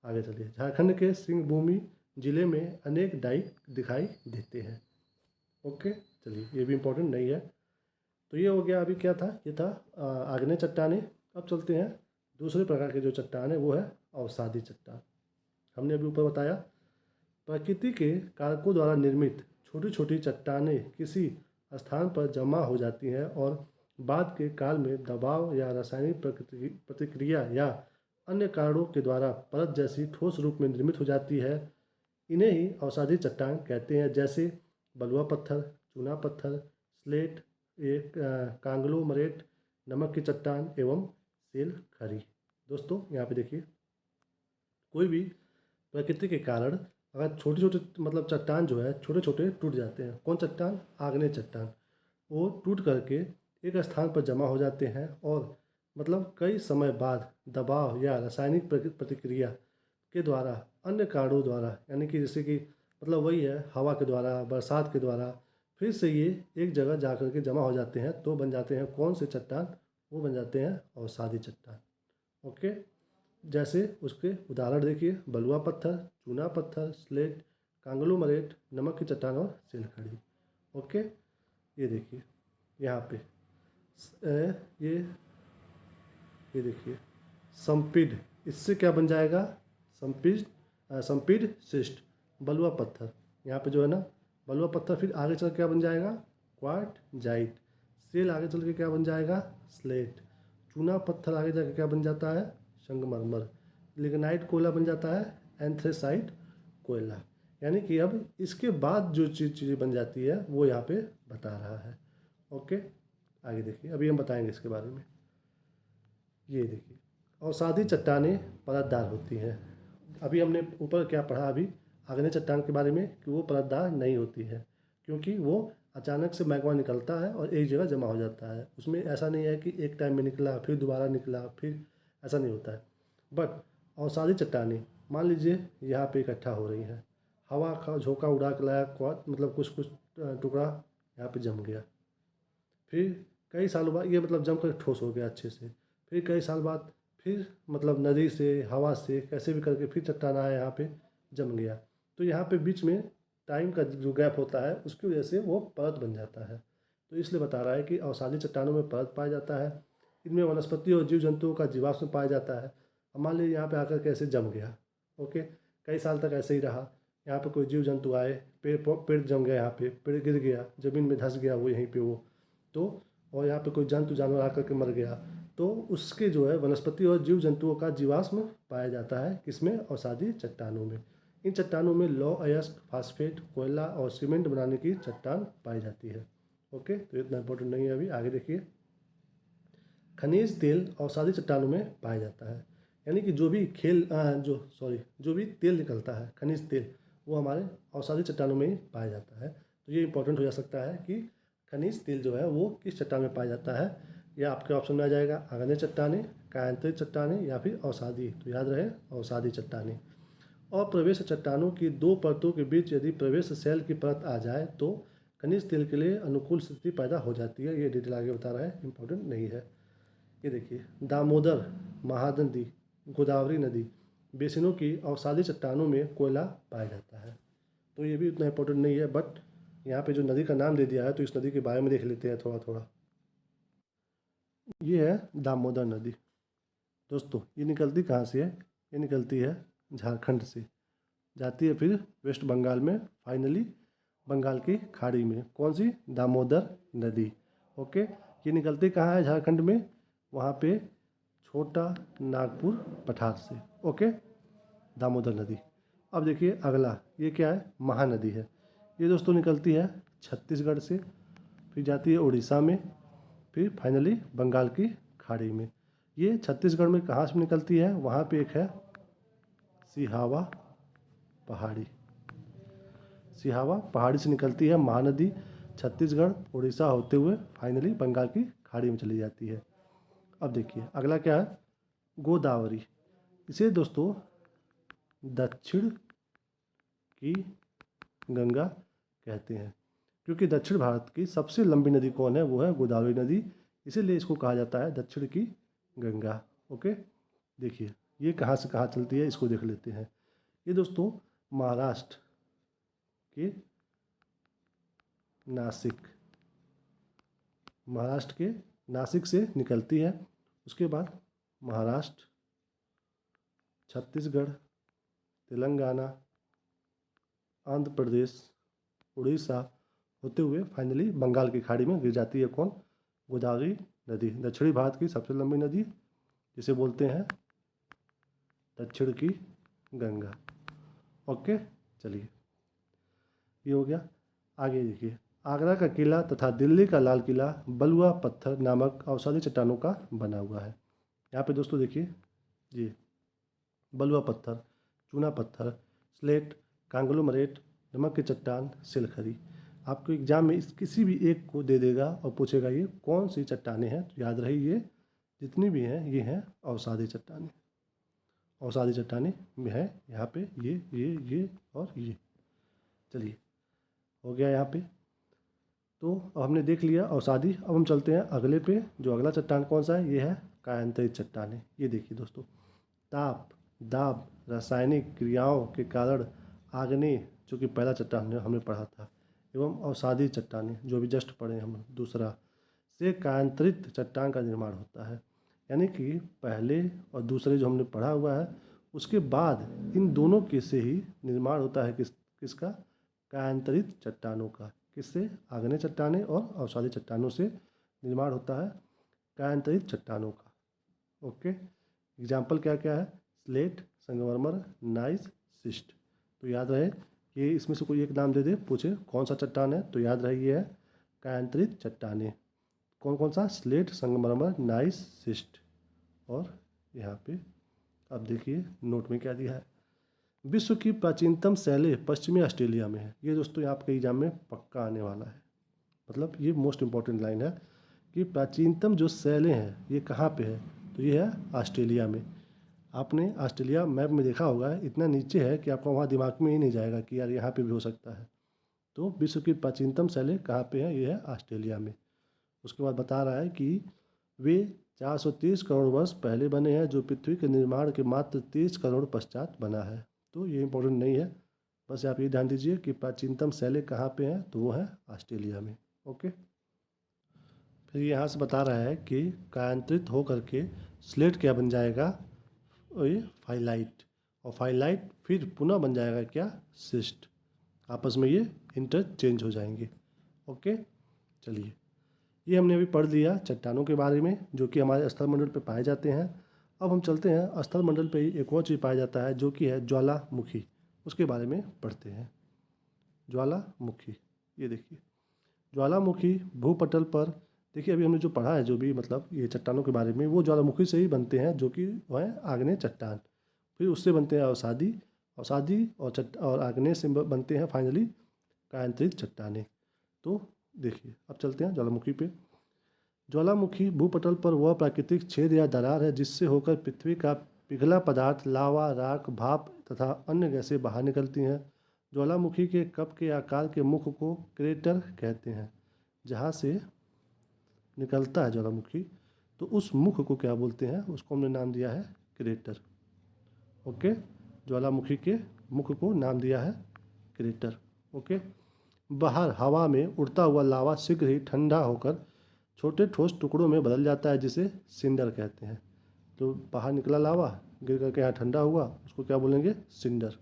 आगे चलिए। झारखंड के सिंहभूमि जिले में अनेक डाइक दिखाई देते हैं। ओके, चलिए, ये भी इम्पोर्टेंट नहीं है। तो ये हो गया, अभी क्या था? ये था आग्नेय चट्टानें। अब चलते हैं दूसरे प्रकार के जो चट्टान है, वो है अवसादी चट्टान। हमने अभी ऊपर बताया प्रकृति के कारकों द्वारा निर्मित छोटी छोटी चट्टानें किसी स्थान पर जमा हो जाती हैं और बाद के काल में दबाव या रासायनिक प्रतिक्रिया या अन्य कारणों के द्वारा परत जैसी ठोस रूप में निर्मित हो जाती है। इन्हें ही अवसादी चट्टान कहते हैं, जैसे बलुआ पत्थर, चूना पत्थर, स्लेट, एक कांग्लोमरेट, नमक की चट्टान एवं सेल खरी। दोस्तों यहाँ पे देखिए, कोई भी प्रकृति के कारण अगर छोटे छोटे मतलब चट्टान जो है छोटे छोटे टूट जाते हैं। कौन चट्टान? आग्नेय चट्टान। वो टूट करके एक स्थान पर जमा हो जाते हैं और मतलब कई समय बाद दबाव या रासायनिक प्रतिक्रिया के द्वारा, अन्य कारणों द्वारा, यानी कि जैसे कि मतलब वही है, हवा के द्वारा, बरसात के द्वारा, फिर से ये एक जगह जा कर के जमा हो जाते हैं, तो बन जाते हैं कौन से चट्टान? वो बन जाते हैं अवसादी चट्टान। ओके, जैसे उसके उदाहरण देखिए, बलुआ पत्थर, चूना पत्थर, स्लेट, कांग्लोमरेट, नमक की चट्टान और सिलखड़ी। ओके, ये देखिए यहाँ पे ये देखिए संपीड, इससे क्या बन जाएगा? संपीड शिस्ट, बलुआ पत्थर। यहाँ पे जो है ना बलुआ पत्थर, फिर आगे चल क्या बन जाएगा? क्वार्टजाइट। सेल आगे चल के क्या बन जाएगा? स्लेट। चूना पत्थर आगे जाके क्या बन जाता है? संगमरमर। लिग्नाइट कोयला बन जाता है एंथ्रेसाइट कोयला। यानी कि अब इसके बाद जो चीज़ें बन जाती है वो यहाँ पे बता रहा है। ओके, आगे देखिए, अभी हम बताएंगे इसके बारे में। ये देखिए, अवसादी चट्टानें परतदार होती हैं। अभी हमने ऊपर क्या पढ़ा? अभी आग्नेय चट्टान के बारे में कि वो परतदार नहीं होती है, क्योंकि वो अचानक से मैग्मा निकलता है और एक जगह जमा हो जाता है। उसमें ऐसा नहीं है कि एक टाइम में निकला फिर दोबारा निकला, फिर ऐसा नहीं होता है। बट अवसादी चट्टानें मान लीजिए यहाँ पे इकट्ठा हो रही हैं, हवा का झोंका उड़ा के लाया, मतलब कुछ कुछ टुकड़ा यहाँ पे जम गया, फिर कई सालों बाद ये मतलब जम कर ठोस हो गया अच्छे से, फिर कई साल बाद फिर मतलब नदी से, हवा से, कैसे भी करके फिर चट्टान आया यहाँ पे जम गया। तो यहाँ पे बीच में टाइम का जो गैप होता है उसकी वजह से वो परत बन जाता है। तो इसलिए बता रहा है कि अवसादी चट्टानों में परत पाया जाता है। इनमें वनस्पति और जीव जंतुओं का जीवाश्म पाया जाता है। अब मान लीजिए यहाँ पे आकर कैसे जम गया, ओके, कई साल तक ऐसे ही रहा, यहाँ पे कोई जीव जंतु आए, पेड़ जम गया, यहाँ पे पेड़ गिर गया, ज़मीन में धंस गया वो यहीं पे वो, तो और यहाँ पे कोई जंतु जानवर आकर के मर गया, तो उसके जो है वनस्पति और जीव जंतुओं का जीवाश्म पाया जाता है किसमें? अवसादी चट्टानों में। इन चट्टानों में लौह अयस्क, फास्फेट, कोयला और सीमेंट बनाने की चट्टान पाई जाती है। ओके, तो इतना इंपॉर्टेंट नहीं है। अभी आगे देखिए, खनिज तेल अवसादी चट्टानों में पाया जाता है। यानी कि जो भी जो भी तेल निकलता है, खनिज तेल, वो हमारे अवसादी चट्टानों में ही पाया जाता है। तो ये इंपॉर्टेंट हो जा सकता है कि खनिज तेल जो है वो किस चट्टान में पाया जाता है। यह आपके ऑप्शन में आ जाएगा, आग्नेय चट्टानें, कायांतरित चट्टानें या फिर अवसादी। तो याद रहे, अवसादी चट्टानें। और प्रवेश चट्टानों की दो परतों के बीच यदि प्रवेश सेल की परत आ जाए तो खनिज तेल के लिए अनुकूल स्थिति पैदा हो जाती है। ये डिटेल आगे बता रहा है, इंपॉर्टेंट नहीं है। ये देखिए, दामोदर, महानदी, गोदावरी नदी बेसिनों की अवसादी चट्टानों में कोयला पाया जाता है। तो ये भी उतना इंपॉर्टेंट नहीं है, बट यहाँ पे जो नदी का नाम दे दिया है तो इस नदी के बारे में देख लेते हैं थोड़ा थोड़ा। ये है दामोदर नदी। दोस्तों ये निकलती कहाँ से है? ये निकलती है झारखंड से, जाती है फिर वेस्ट बंगाल में, फाइनली बंगाल की खाड़ी में। कौन सी? दामोदर नदी। ओके, ये निकलती कहाँ है झारखंड में? वहाँ पे छोटा नागपुर पठार से। ओके, दामोदर नदी। अब देखिए अगला, ये क्या है? महानदी है। ये दोस्तों निकलती है छत्तीसगढ़ से, फिर जाती है उड़ीसा में, फिर फाइनली बंगाल की खाड़ी में। ये छत्तीसगढ़ में कहाँ से निकलती है? वहाँ पे एक है सिहावा पहाड़ी। सिहावा पहाड़ी से निकलती है महानदी, छत्तीसगढ़, उड़ीसा होते हुए फाइनली बंगाल की खाड़ी में चली जाती है। अब देखिए अगला क्या है, गोदावरी। इसे दोस्तों दक्षिण की गंगा कहते हैं, क्योंकि दक्षिण भारत की सबसे लंबी नदी कौन है, वो है गोदावरी नदी, इसीलिए इसको कहा जाता है दक्षिण की गंगा। ओके, देखिए ये कहाँ से कहाँ चलती है इसको देख लेते हैं। ये दोस्तों महाराष्ट्र के नासिक, महाराष्ट्र के नासिक से निकलती है। उसके बाद महाराष्ट्र, छत्तीसगढ़, तेलंगाना, आंध्र प्रदेश, उड़ीसा होते हुए फाइनली बंगाल की खाड़ी में गिर जाती है कौन, गोदावरी नदी। दक्षिणी भारत की सबसे लंबी नदी, जिसे बोलते हैं दक्षिण की गंगा। ओके, चलिए ये हो गया। आगे देखिए, आगरा का किला तथा दिल्ली का लाल किला बलुआ पत्थर नामक अवसादी चट्टानों का बना हुआ है। यहाँ पे दोस्तों देखिए, ये बलुआ पत्थर, चूना पत्थर, स्लेट, कांगलोमरेट, नमक की चट्टान, सिलखरी। आपको एग्जाम में इस किसी भी एक को दे देगा और पूछेगा ये कौन सी चट्टानें हैं, तो याद रही ये जितनी भी हैं ये हैं अवसादी चट्टानें। अवसादी चट्टानें में है यहाँ पे ये और ये। चलिए हो गया यहाँ पे। तो अब हमने देख लिया अवसादी। अब हम चलते हैं अगले पे। जो अगला चट्टान कौन सा है, ये है कायांतरित चट्टानें। ये देखिए दोस्तों, ताप, दाब, रासायनिक क्रियाओं के कारण आग्नेय, जो कि पहला चट्टान हमने पढ़ा था, एवं अवसादी चट्टानें जो भी जस्ट पढ़े हम दूसरा, से कायांतरित चट्टान का निर्माण होता है। यानी कि पहले और दूसरे जो हमने पढ़ा हुआ है उसके बाद इन दोनों के से ही निर्माण होता है किसका, कायांतरित चट्टानों का। किससे, आग्नेय चट्टानें और अवसादी चट्टानों से निर्माण होता है कायांतरित चट्टानों का। ओके, एग्जाम्पल क्या क्या है, स्लेट, संगमरमर, नाइस, शिस्ट। तो याद रहे कि इसमें से कोई एक नाम दे दे, पूछे कौन सा चट्टान है, तो याद रहे ये है कायांतरित चट्टानें। कौन कौन सा, स्लेट, संगमरमर, नाइस, शिस्ट। और यहाँ पे अब देखिए नोट में क्या दिया है, विश्व की प्राचीनतम शैलें पश्चिमी ऑस्ट्रेलिया में है। ये दोस्तों आपके एग्जाम में पक्का आने वाला है, मतलब ये मोस्ट इंपॉर्टेंट लाइन है कि प्राचीनतम जो शैलें हैं ये कहाँ पे है, तो ये है ऑस्ट्रेलिया में। आपने ऑस्ट्रेलिया मैप में देखा होगा, इतना नीचे है कि आपका वहाँ दिमाग में ही नहीं जाएगा कि यार यहाँ पे भी हो सकता है। तो विश्व की प्राचीनतम शैलें कहाँ पे है, ये है ऑस्ट्रेलिया में। उसके बाद बता रहा है कि वे 430 करोड़ वर्ष पहले बने हैं, जो पृथ्वी के निर्माण के मात्र 30 करोड़ पश्चात बना है। तो ये इंपॉर्टेंट नहीं है, बस आप ये ध्यान दीजिए कि प्राचीनतम शैलें कहाँ पे हैं, तो वो है ऑस्ट्रेलिया में। ओके, फिर यहाँ से बता रहा है कि कायांतरित होकर के स्लेट क्या बन जाएगा, ये फाइलाइट, और फाइलाइट फिर पुनः बन जाएगा क्या, सिस्ट। आपस में ये इंटरचेंज हो जाएंगे। ओके, चलिए ये हमने अभी पढ़ लिया चट्टानों के बारे में जो कि हमारे स्थलमंडल पे पाए जाते हैं। अब हम चलते हैं स्थलमंडल पे ही एक और चीज़ पाया जाता है जो कि है ज्वालामुखी। उसके बारे में पढ़ते हैं। ज्वालामुखी, ये देखिए ज्वालामुखी भूपटल पर, देखिए अभी हमने जो पढ़ा है जो भी मतलब ये चट्टानों के बारे में, वो ज्वालामुखी से ही बनते हैं जो कि वह है आग्नेय चट्टान। फिर उससे बनते हैं अवसादी, अवसादी और आग्नेय से बनते हैं फाइनली कायांतरित चट्टानें। तो देखिए अब चलते हैं ज्वालामुखी पे। ज्वालामुखी भूपटल पर वह प्राकृतिक छेद या दरार है जिससे होकर पृथ्वी का पिघला पदार्थ, लावा, राख, भाप तथा अन्य गैसें बाहर निकलती हैं। ज्वालामुखी के कप के आकार के मुख को क्रेटर कहते हैं। जहाँ से निकलता है ज्वालामुखी, तो उस मुख को क्या बोलते हैं, उसको हमने नाम दिया है क्रेटर। ओके, ज्वालामुखी के मुख को नाम दिया है क्रेटर। ओके, बाहर हवा में उड़ता हुआ लावा शीघ्र ही ठंडा होकर छोटे ठोस टुकड़ों में बदल जाता है, जिसे सिंडर कहते हैं। तो बाहर निकला लावा गिर करके यहाँ ठंडा हुआ, उसको क्या बोलेंगे, सिंडर।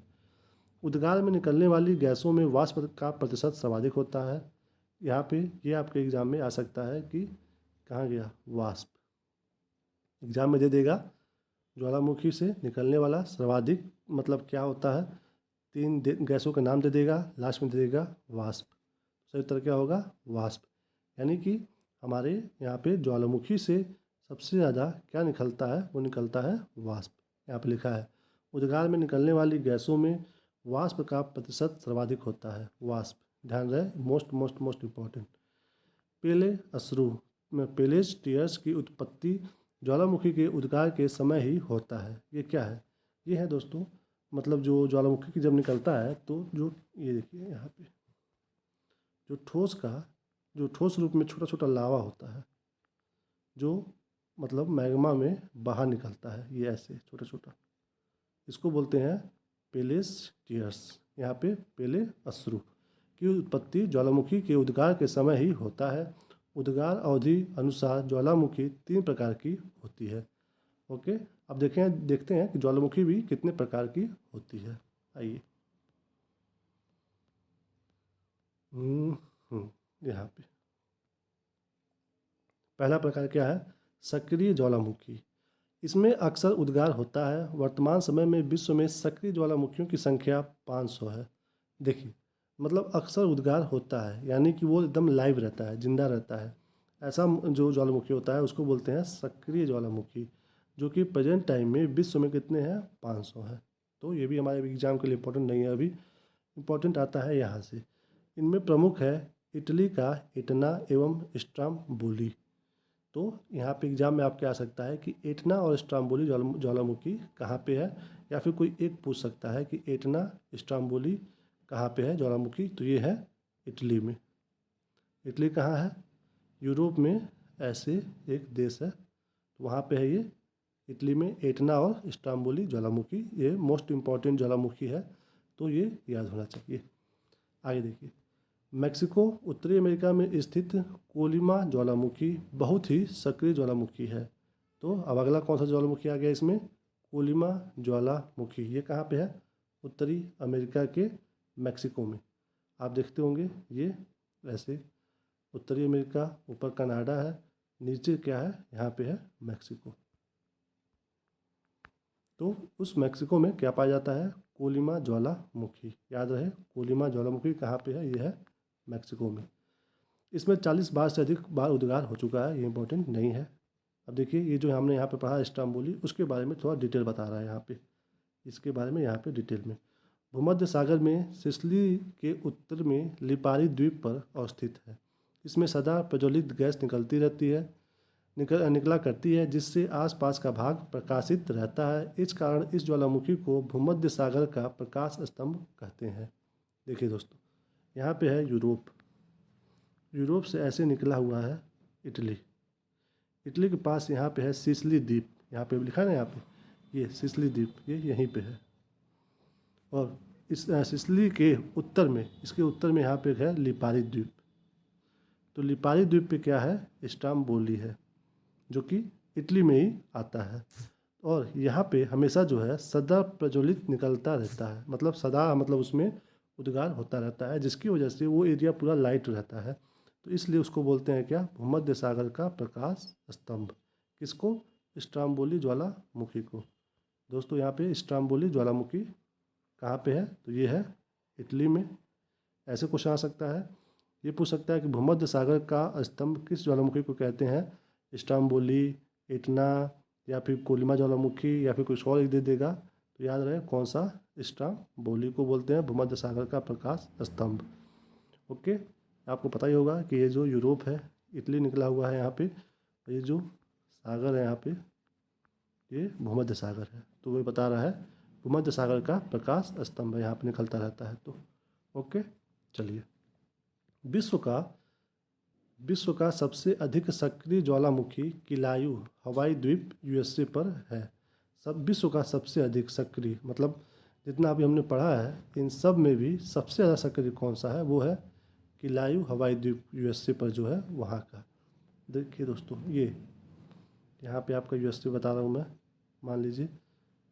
उद्गार में निकलने वाली गैसों में वाष्प का प्रतिशत सर्वाधिक होता है। यहाँ पे ये आपके एग्जाम में आ सकता है कि कहाँ गया वाष्प, एग्जाम में दे देगा ज्वालामुखी से निकलने वाला सर्वाधिक मतलब क्या होता है, तीन गैसों के नाम दे देगा, लास्ट में दे देगा वाष्प। सही उत्तर क्या होगा, वाष्प। यानी कि हमारे यहाँ पे ज्वालामुखी से सबसे ज़्यादा क्या निकलता है, वो निकलता है वाष्प। यहाँ पे लिखा है उद्गार में निकलने वाली गैसों में वाष्प का प्रतिशत सर्वाधिक होता है, वाष्प। ध्यान रहे, मोस्ट मोस्ट मोस्ट इम्पॉर्टेंट। पेले अश्रु में पेलेज टीयर्स की उत्पत्ति ज्वालामुखी के उद्गार के समय ही होता है। ये क्या है? ये है दोस्तों, मतलब जो ज्वालामुखी की जब निकलता है तो जो ये देखिए यहाँ पे जो ठोस रूप में छोटा छोटा लावा होता है, जो मतलब मैग्मा में बाहर निकलता है, ये ऐसे छोटा छोटा, इसको बोलते हैं पेलेस टीयर्स। यहाँ पे पेले अश्रु की उत्पत्ति ज्वालामुखी के उद्गार के समय ही होता है। उद्गार अवधि अनुसार ज्वालामुखी 3 प्रकार की होती है। ओके, अब देखते हैं कि ज्वालामुखी भी कितने प्रकार की होती है। आइए, यहाँ पे पहला प्रकार क्या है? सक्रिय ज्वालामुखी। इसमें अक्सर उद्गार होता है। वर्तमान समय में विश्व में सक्रिय ज्वालामुखियों की संख्या 500 है। देखिए, मतलब अक्सर उद्गार होता है यानी कि वो एकदम लाइव रहता है, जिंदा रहता है। ऐसा जो ज्वालामुखी होता है उसको बोलते हैं सक्रिय ज्वालामुखी, जो कि प्रेजेंट टाइम में विश्व में कितने हैं? 500 है। तो ये भी हमारे एग्जाम के लिए इम्पोर्टेंट नहीं है, अभी इम्पोर्टेंट आता है यहाँ से। इनमें प्रमुख है इटली का एटना एवं स्ट्राम्बोली। तो यहाँ पे एग्जाम में आपके आ सकता है कि एटना और स्ट्राम्बोली ज्वालामुखी कहाँ पे है, या फिर कोई एक पूछ सकता है कि एटना स्ट्राम्बोली कहाँ पे है ज्वालामुखी। तो ये है इटली में। इटली कहाँ है? यूरोप में ऐसे एक देश है, तो वहाँ पे है ये इटली में एटना और स्ट्राम्बोली ज्वालामुखी। ये मोस्ट इम्पॉर्टेंट ज्वालामुखी है, तो ये याद होना चाहिए। आगे देखिए, मेक्सिको उत्तरी अमेरिका में स्थित कोलिमा ज्वालामुखी बहुत ही सक्रिय ज्वालामुखी है। तो अब अगला कौन सा ज्वालामुखी आ गया इसमें? कोलिमा ज्वालामुखी। ये कहाँ पे है? उत्तरी अमेरिका के मेक्सिको में। आप देखते होंगे ये ऐसे उत्तरी अमेरिका, ऊपर कनाडा है, नीचे क्या है? यहाँ पे है मेक्सिको। तो उस मेक्सिको में क्या पाया जाता है? कोलिमा ज्वालामुखी। याद रहे, कोलिमा ज्वालामुखी कहाँ पे है? ये है मेक्सिको में। इसमें 40 बार से अधिक बार उद्गार हो चुका है, ये इंपॉर्टेंट नहीं है। अब देखिए, ये जो हमने यहाँ पे पढ़ा स्ट्राम्बोली, उसके बारे में थोड़ा डिटेल बता रहा है यहाँ पे, इसके बारे में यहाँ पे डिटेल में। भूमध्य सागर में सिसिली के उत्तर में लिपारी द्वीप पर अवस्थित है। इसमें सदा प्रज्वलित गैस निकलती रहती है, निकला करती है, जिससे आसपास का भाग प्रकाशित रहता है। इस कारण इस ज्वालामुखी को भूमध्य सागर का प्रकाश स्तंभ कहते हैं। देखिए दोस्तों, यहाँ पे है यूरोप। यूरोप से ऐसे निकला हुआ है इटली। इटली के पास यहाँ पे है सिसिली द्वीप, यहाँ पे लिखा है ना, यहाँ पे ये सिसिली द्वीप, ये यहीं पे है। और इस सिसिली के उत्तर में, इसके उत्तर में यहाँ पे है लिपारी द्वीप। तो लिपारी द्वीप पे क्या है? स्ट्राम्बोली है, जो कि इटली में ही आता है। और यहाँ पे हमेशा जो है सदा प्रज्वलित निकलता रहता है, मतलब सदा मतलब उसमें उद्गार होता रहता है, जिसकी वजह से वो एरिया पूरा लाइट रहता है। तो इसलिए उसको बोलते हैं क्या? भूमध्य सागर का प्रकाश स्तंभ। किसको? स्ट्राम्बोली ज्वालामुखी को। दोस्तों, यहाँ पे स्ट्राम्बोली ज्वालामुखी कहाँ पे है? तो ये है इटली में। ऐसे क्वेश्चन आ सकता है, ये पूछ सकता है कि भूमध्य सागर का स्तंभ किस ज्वालामुखी को कहते हैं? स्ट्राम्बोली, इटना, या फिर कोलिमा ज्वालामुखी, या फिर कुछ और एक दे देगा। तो याद रहे कौन सा? स्ट्राम्बोली को बोलते हैं भूमध्य सागर का प्रकाश स्तंभ। ओके, आपको पता ही होगा कि ये जो यूरोप है, इटली निकला हुआ है यहाँ पे, ये जो सागर है यहाँ पे, ये भूमध्य सागर है। तो वो बता रहा है भूमध्य सागर का प्रकाश स्तंभ है, यहाँ पे निकलता रहता है। तो ओके, चलिए। विश्व का विश्व का सबसे अधिक सक्रिय ज्वालामुखी किलायू हवाई द्वीप यूएसए पर है। सब विश्व का सबसे अधिक सक्रिय, मतलब जितना अभी हमने पढ़ा है इन सब में भी सबसे ज़्यादा सक्रिय कौन सा है? वो है किलायू हवाई द्वीप यूएसए पर जो है वहाँ का। देखिए दोस्तों, ये यहाँ पे आपका यूएसए बता रहा हूँ मैं, मान लीजिए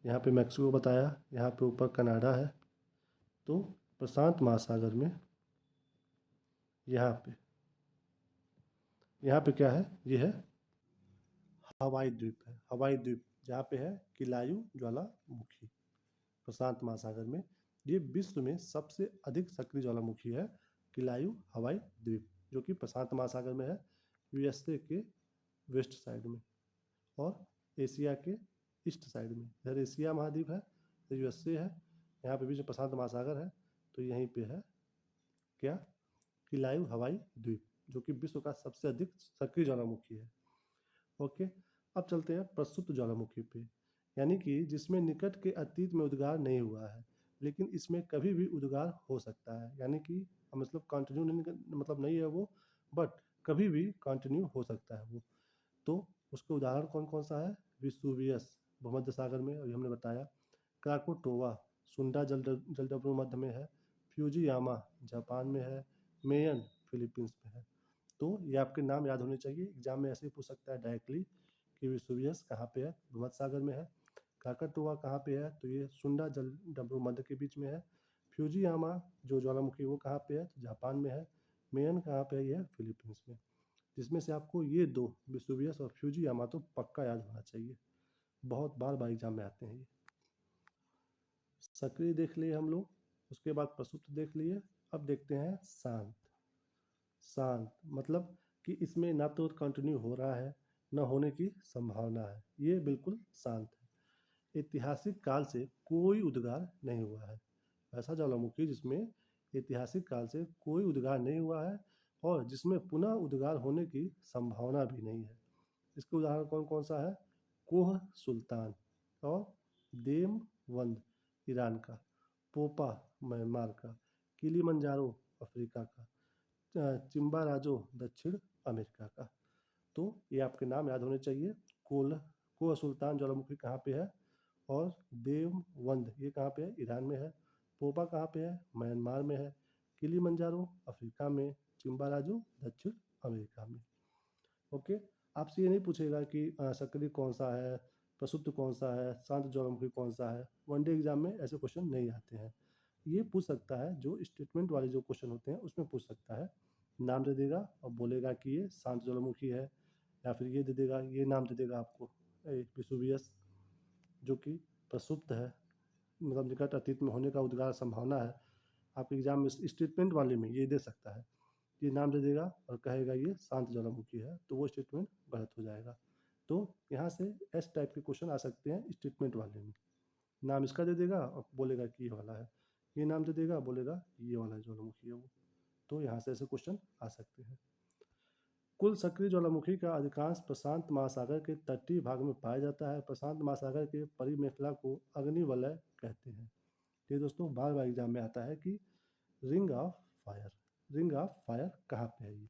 यहाँ पे मैक्सिको बताया, यहाँ पे ऊपर कनाडा है। तो प्रशांत महासागर में यहाँ पे क्या है? ये है हवाई द्वीप है, हवाई द्वीप जहाँ पे है किलायू ज्वालामुखी प्रशांत महासागर में। ये विश्व में सबसे अधिक सक्रिय ज्वालामुखी है, किलायू हवाई द्वीप, जो कि प्रशांत महासागर में है, यूएसए के वेस्ट साइड में और एशिया के ईस्ट साइड में। इधर एशिया महाद्वीप है, इधर यूएसए है, यहाँ पे बीच में प्रशांत महासागर है। तो यहीं पे है क्या? किलायु हवाई द्वीप, जो कि विश्व का सबसे अधिक सक्रिय ज्वालामुखी है। ओके, अब चलते हैं प्रसुप्त ज्वालामुखी पे, यानी कि जिसमें निकट के अतीत में उद्गार नहीं हुआ है, लेकिन इसमें कभी भी उद्गार हो सकता है, यानी कि मतलब कंटिन्यू नहीं, मतलब नहीं है वो, बट कभी भी कंटिन्यू हो सकता है वो। तो उसके उदाहरण कौन कौन सा है? विसुवियस भूमध्य सागर में, अभी हमने बताया। क्राकोटोवा सुंडा जलडब्रू मध्य में है। फ्यूजियामा जापान में है। मेयन फिलीपींस में है। तो ये आपके नाम याद होने चाहिए, एग्जाम में ऐसे ही पूछ सकता है डायरेक्टली कि विसुवियस कहाँ पे है? भूमध्य सागर में है। क्राकोटोवा कहाँ पे है? तो ये सुंडा जलडब्रू मध्य के बीच में है। फ्यूजियामा जो ज्वालामुखी वो कहाँ पे है? तो जापान में है। मेयन कहाँ पे है? ये फिलीपींस में। जिसमें से आपको ये दो, विसुवियस और फ्यूजियामा, तो पक्का याद होना चाहिए, बहुत बार बार एग्जाम में आते हैं ये। सक्रिय देख लिए हम लोग, उसके बाद प्रसुप्त देख लिए। अब देखते हैं शांत। शांत मतलब कि इसमें ना तो कंटिन्यू हो रहा है, न होने की संभावना है, ये बिल्कुल शांत है। ऐतिहासिक काल से कोई उद्गार नहीं हुआ है। ऐसा ज्वालामुखी जिसमें ऐतिहासिक काल से कोई उद्गार नहीं हुआ है और जिसमें पुनः उद्गार होने की संभावना भी नहीं है। इसके उदाहरण कौन कौन सा है? कोह सुल्तान और देमवंद ईरान का, पोपा म्यांमार का, किलीमंजारो अफ्रीका का, चिम्बाराजो दक्षिण अमेरिका का। तो ये आपके नाम याद होने चाहिए। कोह सुल्तान ज्वालामुखी कहाँ पे है? और देववंद ये कहाँ पे है? ईरान में है। पोपा कहाँ पे है? म्यांमार में है। किलीमंजारो अफ्रीका में। चिम्बाराजो दक्षिण अमेरिका में। ओके, आपसे ये नहीं पूछेगा कि सक्रिय कौन सा है, प्रसुप्त कौन सा है, शांत ज्वालामुखी कौन सा है। वनडे एग्जाम में ऐसे क्वेश्चन नहीं आते हैं। ये पूछ सकता है, जो स्टेटमेंट वाले जो क्वेश्चन होते हैं उसमें पूछ सकता है। नाम दे देगा और बोलेगा कि ये शांत ज्वालामुखी है, या फिर ये दे देगा, ये नाम दे देगा आपको विसुवियस, जो कि प्रसुप्त है, मतलब निकट अतीत में होने का उद्गार संभावना है। आपके एग्जाम में स्टेटमेंट वाले में ये दे सकता है, ये नाम दे देगा और कहेगा ये शांत ज्वालामुखी है, तो वो स्टेटमेंट गलत हो जाएगा। तो यहाँ से एस टाइप के क्वेश्चन आ सकते हैं स्टेटमेंट वाले में। नाम इसका दे देगा और बोलेगा कि ये वाला है, ये नाम दे देगा, बोलेगा ये वाला ज्वालामुखी है वो। तो यहाँ से ऐसे क्वेश्चन आ सकते हैं। कुल सक्रिय ज्वालामुखी का अधिकांश प्रशांत महासागर के तटीय भाग में पाया जाता है। प्रशांत महासागर के परिमेखला को अग्निवलय कहते हैं। ये दोस्तों बार बार एग्जाम में आता है कि ring of fire, ring of fire कहाँ पे है? ये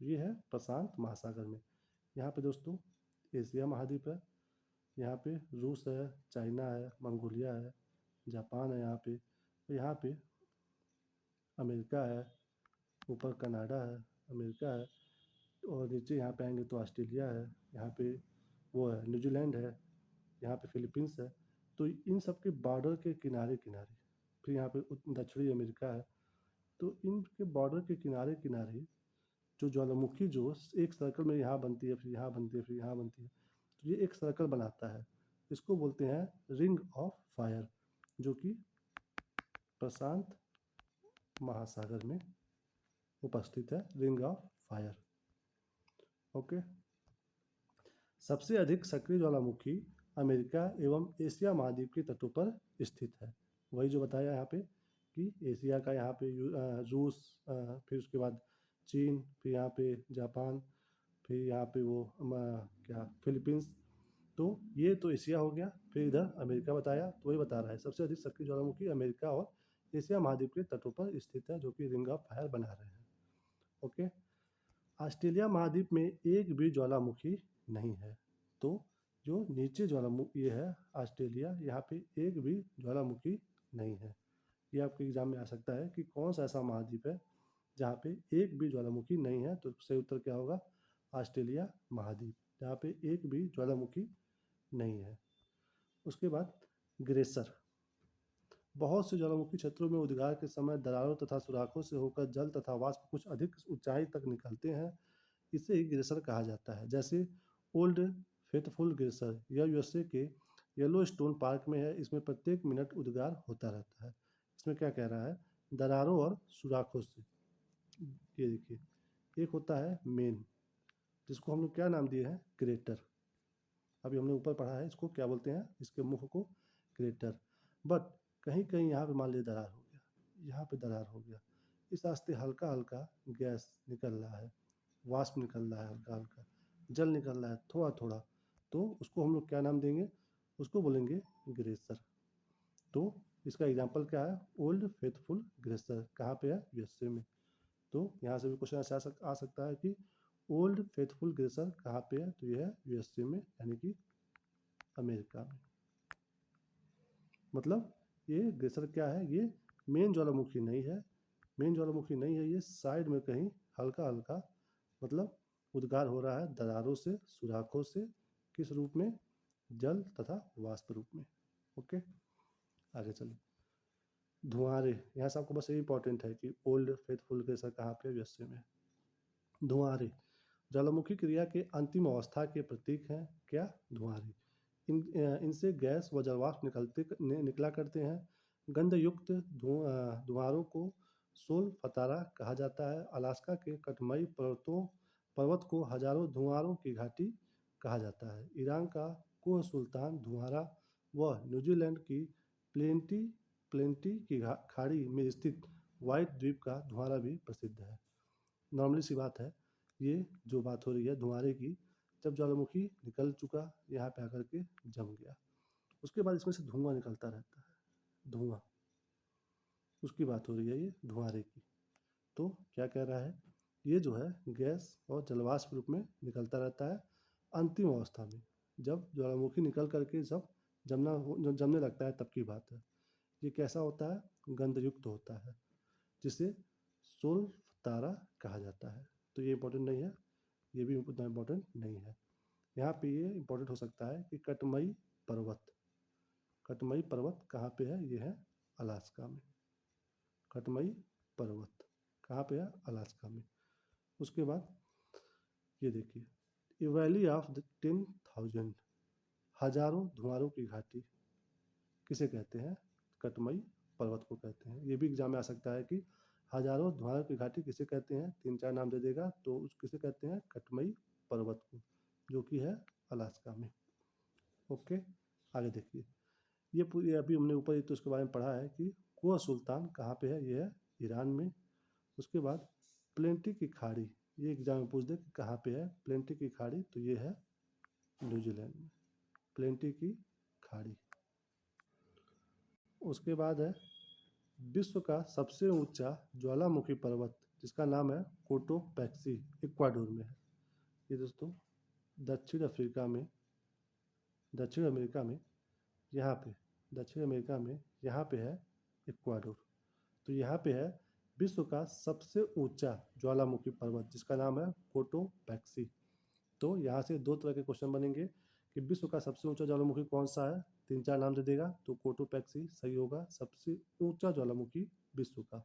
तो ये है प्रशांत महासागर में। यहाँ पे दोस्तों एशिया महाद्वीप है, यहाँ पे रूस है, चाइना है, मंगोलिया है, जापान है यहाँ पे अमेरिका है, ऊपर कनाडा है, अमेरिका है, और नीचे यहाँ पे आएंगे तो ऑस्ट्रेलिया है, यहाँ पे वो है न्यूजीलैंड है, यहाँ पे फिलीपींस है। तो इन सब के बॉर्डर के किनारे किनारे, फिर यहाँ पे दक्षिणी अमेरिका है। तो इनके बॉर्डर के किनारे किनारे जो ज्वालामुखी जो एक सर्कल में यहाँ बनती है, फिर यहाँ बनती है, फिर यहाँ बनती है, तो ये एक सर्कल बनाता है। इसको बोलते हैं रिंग ऑफ फायर, जो कि प्रशांत महासागर में उपस्थित है, रिंग ऑफ फायर। ओके, सबसे अधिक सक्रिय ज्वालामुखी अमेरिका एवं एशिया महाद्वीप के तटों पर स्थित है। वही जो बताया यहाँ पे कि एशिया का यहाँ पे रूस, फिर उसके बाद चीन, फिर यहाँ पे जापान, फिर यहाँ पे वो क्या फिलीपींस। तो ये तो एशिया हो गया, फिर इधर अमेरिका बताया, तो वही बता रहा है सबसे अधिक सक्रिय ज्वालामुखी अमेरिका और एशिया महाद्वीप के तटों पर स्थित है, जो कि रिंग ऑफ फायर बना रहे हैं। ओके, ऑस्ट्रेलिया महाद्वीप में एक भी ज्वालामुखी नहीं है। तो जो नीचे ज्वालामुखी ये है ऑस्ट्रेलिया, यहाँ पे एक भी ज्वालामुखी नहीं है। ये आपके एग्जाम में आ सकता है कि कौन सा ऐसा महाद्वीप है जहाँ पे एक भी ज्वालामुखी नहीं है। तो सही उत्तर क्या होगा? ऑस्ट्रेलिया महाद्वीप, जहाँ पे एक भी ज्वालामुखी नहीं है। उसके बाद ग्रेसर, बहुत से ज्वालामुखी क्षेत्रों में उद्गार के समय दरारों तथा सुराखों से होकर जल तथा वाष्प कुछ अधिक ऊंचाई तक निकलते हैं। इसे ही ग्रेसर कहा जाता है। जैसे ओल्ड फेथफुल ग्लेशियर, यह यूएसए के येलो स्टोन पार्क में है। इसमें प्रत्येक मिनट उद्गार होता रहता है। इसमें क्या कह रहा है? दरारों और सुराखों से। ये देखिए, एक होता है मेन, जिसको हम लोग क्या नाम दिए हैं? क्रेटर। अभी हमने ऊपर पढ़ा है, इसको क्या बोलते हैं? इसके मुख को क्रेटर। बट कहीं कहीं यहाँ पे मान लीजिए दरार हो गया, यहाँ पे दरार हो गया, इस रास्ते हल्का हल्का गैस निकल रहा है, वाष्प निकल रहा है, हल्का हल्का जल निकल रहा है थोड़ा थोड़ा, तो उसको हम लोग क्या नाम देंगे, उसको बोलेंगे ग्रेसर। तो इसका एग्जाम्पल क्या है, ओल्ड फेथफुल ग्रेसर, कहाँ पे है, यूएसए में। तो यहाँ से भी क्वेश्चन आ सकता है कि ओल्ड फेथफुल ग्रेसर कहाँ पे है, तो यह है यूएसए में, यानी कि अमेरिका में। मतलब ये ग्लेशियर क्या है, ये मेन ज्वालामुखी नहीं है, मेन ज्वालामुखी नहीं है, ये साइड में कहीं हल्का हल्का मतलब उद्गार हो रहा है दरारों से, सुराखों से, किस रूप में, जल तथा वाष्प रूप में। ओके, आगे चलिए। धुआंरे, यहाँ से आपको बस ये इंपॉर्टेंट है कि ओल्ड फेथफुल ग्लेशियर कहाँ पे, यूएसए में। धुआंरे ज्वालामुखी क्रिया के अंतिम अवस्था के प्रतीक हैं, क्या, धुआंरे। इनसे गैस व जलवाष्प निकला करते हैं। गंधयुक्त धुआरों को सोल फतारा कहा जाता है। अलास्का के कटमई पर्वत को हजारों धुआरों की घाटी कहा जाता है। ईरान का कोह सुल्तान धुआरा व न्यूजीलैंड की प्लेंटी प्लेंटी की खाड़ी में स्थित व्हाइट द्वीप का धुआरा भी प्रसिद्ध है। नॉर्मली सी बात है, ये जो बात हो रही है धुआरे की, जब ज्वालामुखी निकल चुका यहाँ पे आकर के जम गया, उसके बाद इसमें से धुआं निकलता रहता है, धुआं, उसकी बात हो रही है ये धुआरे की। तो क्या कह रहा है, ये जो है गैस और जलवाष्प रूप में निकलता रहता है अंतिम अवस्था में, जब ज्वालामुखी निकल करके सब जमने लगता है तब की बात है। ये कैसा होता है, गंधयुक्त होता है, जिसे सोल्फ तारा कहा जाता है। तो ये इंपॉर्टेंट नहीं है, ये भी उतना इम्पोर्टेंट नहीं है। यहाँ पे ये इम्पोर्टेंट हो सकता है कि कटमई पर्वत, कटमई पर्वत कहाँ पे है, ये है अलास्का में। कटमई पर्वत कहाँ पे है, अलास्का में। उसके बाद ये देखिए, वैली ऑफ द 10,000, हजारों धुआरों की घाटी किसे कहते हैं, कटमई पर्वत को कहते हैं। ये भी एग्जाम में आ सकता है कि हजारों धुआरों की घाटी किसे कहते हैं, 3-4 नाम दे देगा, तो उस किसे कहते हैं, कटमई पर्वत को, जो कि है अलास्का में। ओके, आगे देखिए, ये पूरी अभी हमने ऊपर तो इसके बारे में पढ़ा है कि कुआ सुल्तान कहाँ पे है, ये है ईरान में। उसके बाद प्लेंटी की खाड़ी, ये एग्जाम में पूछ दे कि कहाँ पे है प्लेंटी की खाड़ी, तो ये है न्यूजीलैंड में, प्लेंटी की खाड़ी। उसके बाद है विश्व का सबसे ऊंचा ज्वालामुखी पर्वत, जिसका नाम है कोटोपैक्सी, इक्वाडोर में है। ये दोस्तों दक्षिण अफ्रीका में, दक्षिण अमेरिका में, यहाँ पे दक्षिण अमेरिका में यहाँ पे है इक्वाडोर। तो यहाँ पे है विश्व का सबसे ऊंचा ज्वालामुखी पर्वत, जिसका नाम है कोटोपैक्सी। तो यहाँ से दो तरह के क्वेश्चन बनेंगे कि विश्व का सबसे ऊंचा ज्वालामुखी कौन सा है, 3-4 नाम दे देगा, तो कोटोपैक्सी सही होगा, सबसे ऊंचा ज्वालामुखी विश्व का।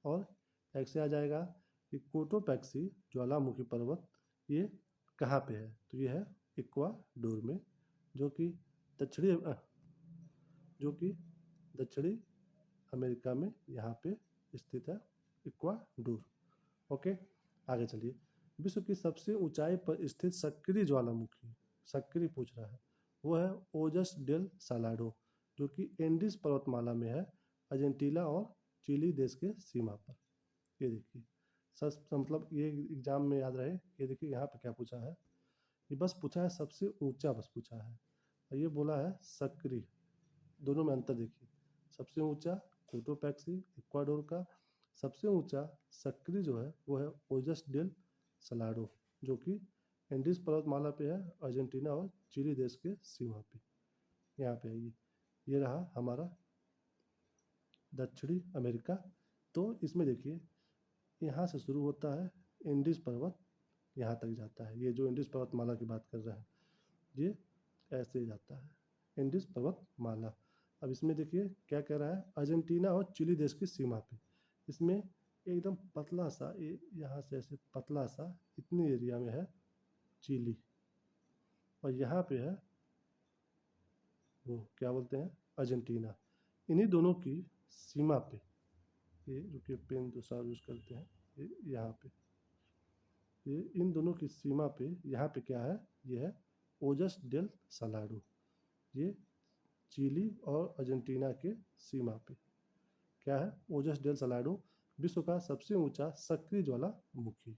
और एक से आ जाएगा कि कोटोपैक्सी ज्वालामुखी पर्वत ये कहाँ पे है, तो ये है इक्वाडोर में, जो कि दक्षिणी जो कि दक्षिणी अमेरिका में यहाँ पे स्थित है, इक्वाडोर। ओके, आगे चलिए। विश्व की सबसे ऊंचाई पर स्थित सक्रिय ज्वालामुखी, सक्रिय पूछ रहा है, वो है ओजस डेल सालाडो, जो कि एंडीज पर्वतमाला में है, अर्जेंटीना और चिली देश के सीमा पर। ये देखिए, सच मतलब ये एग्जाम में याद रहे, ये देखिए यहाँ पे क्या पूछा है, ये बस पूछा है सबसे ऊंचा, बस पूछा है, और ये बोला है सक्रिय, दोनों में अंतर देखिए। सबसे ऊंचा कोटोपैक्सी इक्वाडोर का, सबसे ऊंचा सक्रिय जो है वो है ओजस डेल सलाडो, जो कि एंडीज पर्वतमाला पे है, अर्जेंटीना और चिली देश के सीमा पे, यहाँ पे है ये रहा हमारा दक्षिणी अमेरिका। तो इसमें देखिए, यहाँ से शुरू होता है एंडीज पर्वत, यहाँ तक जाता है, ये जो एंडीज पर्वतमाला की बात कर रहा है, ये ऐसे जाता है एंडीज पर्वतमाला। अब इसमें देखिए क्या कह रहा है, अर्जेंटीना और चिली देश की सीमा पे, इसमें एकदम पतला सा, यहाँ से ऐसे पतला सा इतने एरिया में है चिली, और यहाँ पे है वो क्या बोलते हैं, अर्जेंटीना। इन्हीं दोनों की सीमा पे, ये रुकिए पेन दूसरा यूज करते हैं, ये यहाँ पे, ये इन दोनों की सीमा पे यहाँ पे क्या है, ये है ओजस डेल सलाडो, ये चिली और अर्जेंटीना के सीमा पे क्या है, ओजस डेल सलाडो। विश्व का सबसे ऊंचा सक्रिय ज्वालामुखी।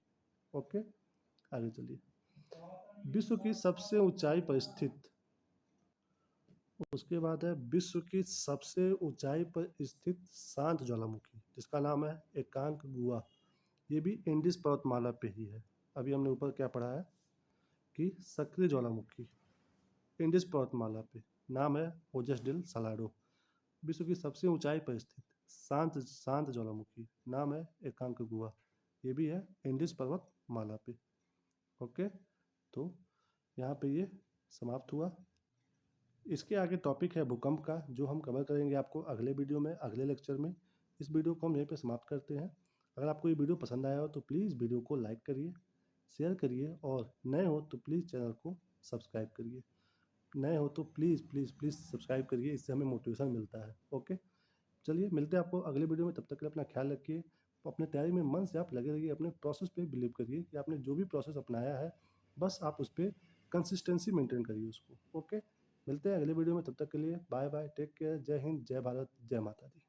ओके, आगे चलिए। विश्व की सबसे ऊंचाई पर स्थित, उसके बाद है विश्व की सबसे ऊंचाई पर स्थित शांत ज्वालामुखी, जिसका नाम है एकांक गुहा। ये भी इंडिस पर्वतमाला पे ही है। अभी हमने ऊपर क्या पढ़ा है कि सक्रिय ज्वालामुखी इंडिस पर्वतमाला पे, नाम है ओजस डिल सलाडो। विश्व की सबसे ऊंचाई पर स्थित शांत शांत ज्वालामुखी, नाम है एकांक गुहा। ये भी है इंडिस पर्वतमाला पे। ओके, तो यहाँ पे ये समाप्त हुआ। इसके आगे टॉपिक है भूकंप का, जो हम कवर करेंगे आपको अगले वीडियो में, अगले लेक्चर में। इस वीडियो को हम यहीं पे समाप्त करते हैं। अगर आपको ये वीडियो पसंद आया हो तो प्लीज़ वीडियो को लाइक करिए, शेयर करिए, और नए हो तो प्लीज़ चैनल को सब्सक्राइब करिए। नए हो तो प्लीज़ प्लीज़ प्लीज़ सब्सक्राइब करिए, इससे हमें मोटिवेशन मिलता है। ओके, चलिए मिलते हैं आपको अगले वीडियो में। तब तक के लिए अपना ख्याल रखिए। अपने तैयारी में मन से आप लगे रहिए, अपने प्रोसेस पे बिलीव करिए कि आपने जो भी प्रोसेस अपनाया है, बस आप उस पर कंसिस्टेंसी मेंटेन करिए उसको। ओके, मिलते हैं अगले वीडियो में। तब तक के लिए बाय बाय, टेक केयर, जय हिंद, जय भारत, जय माता दी।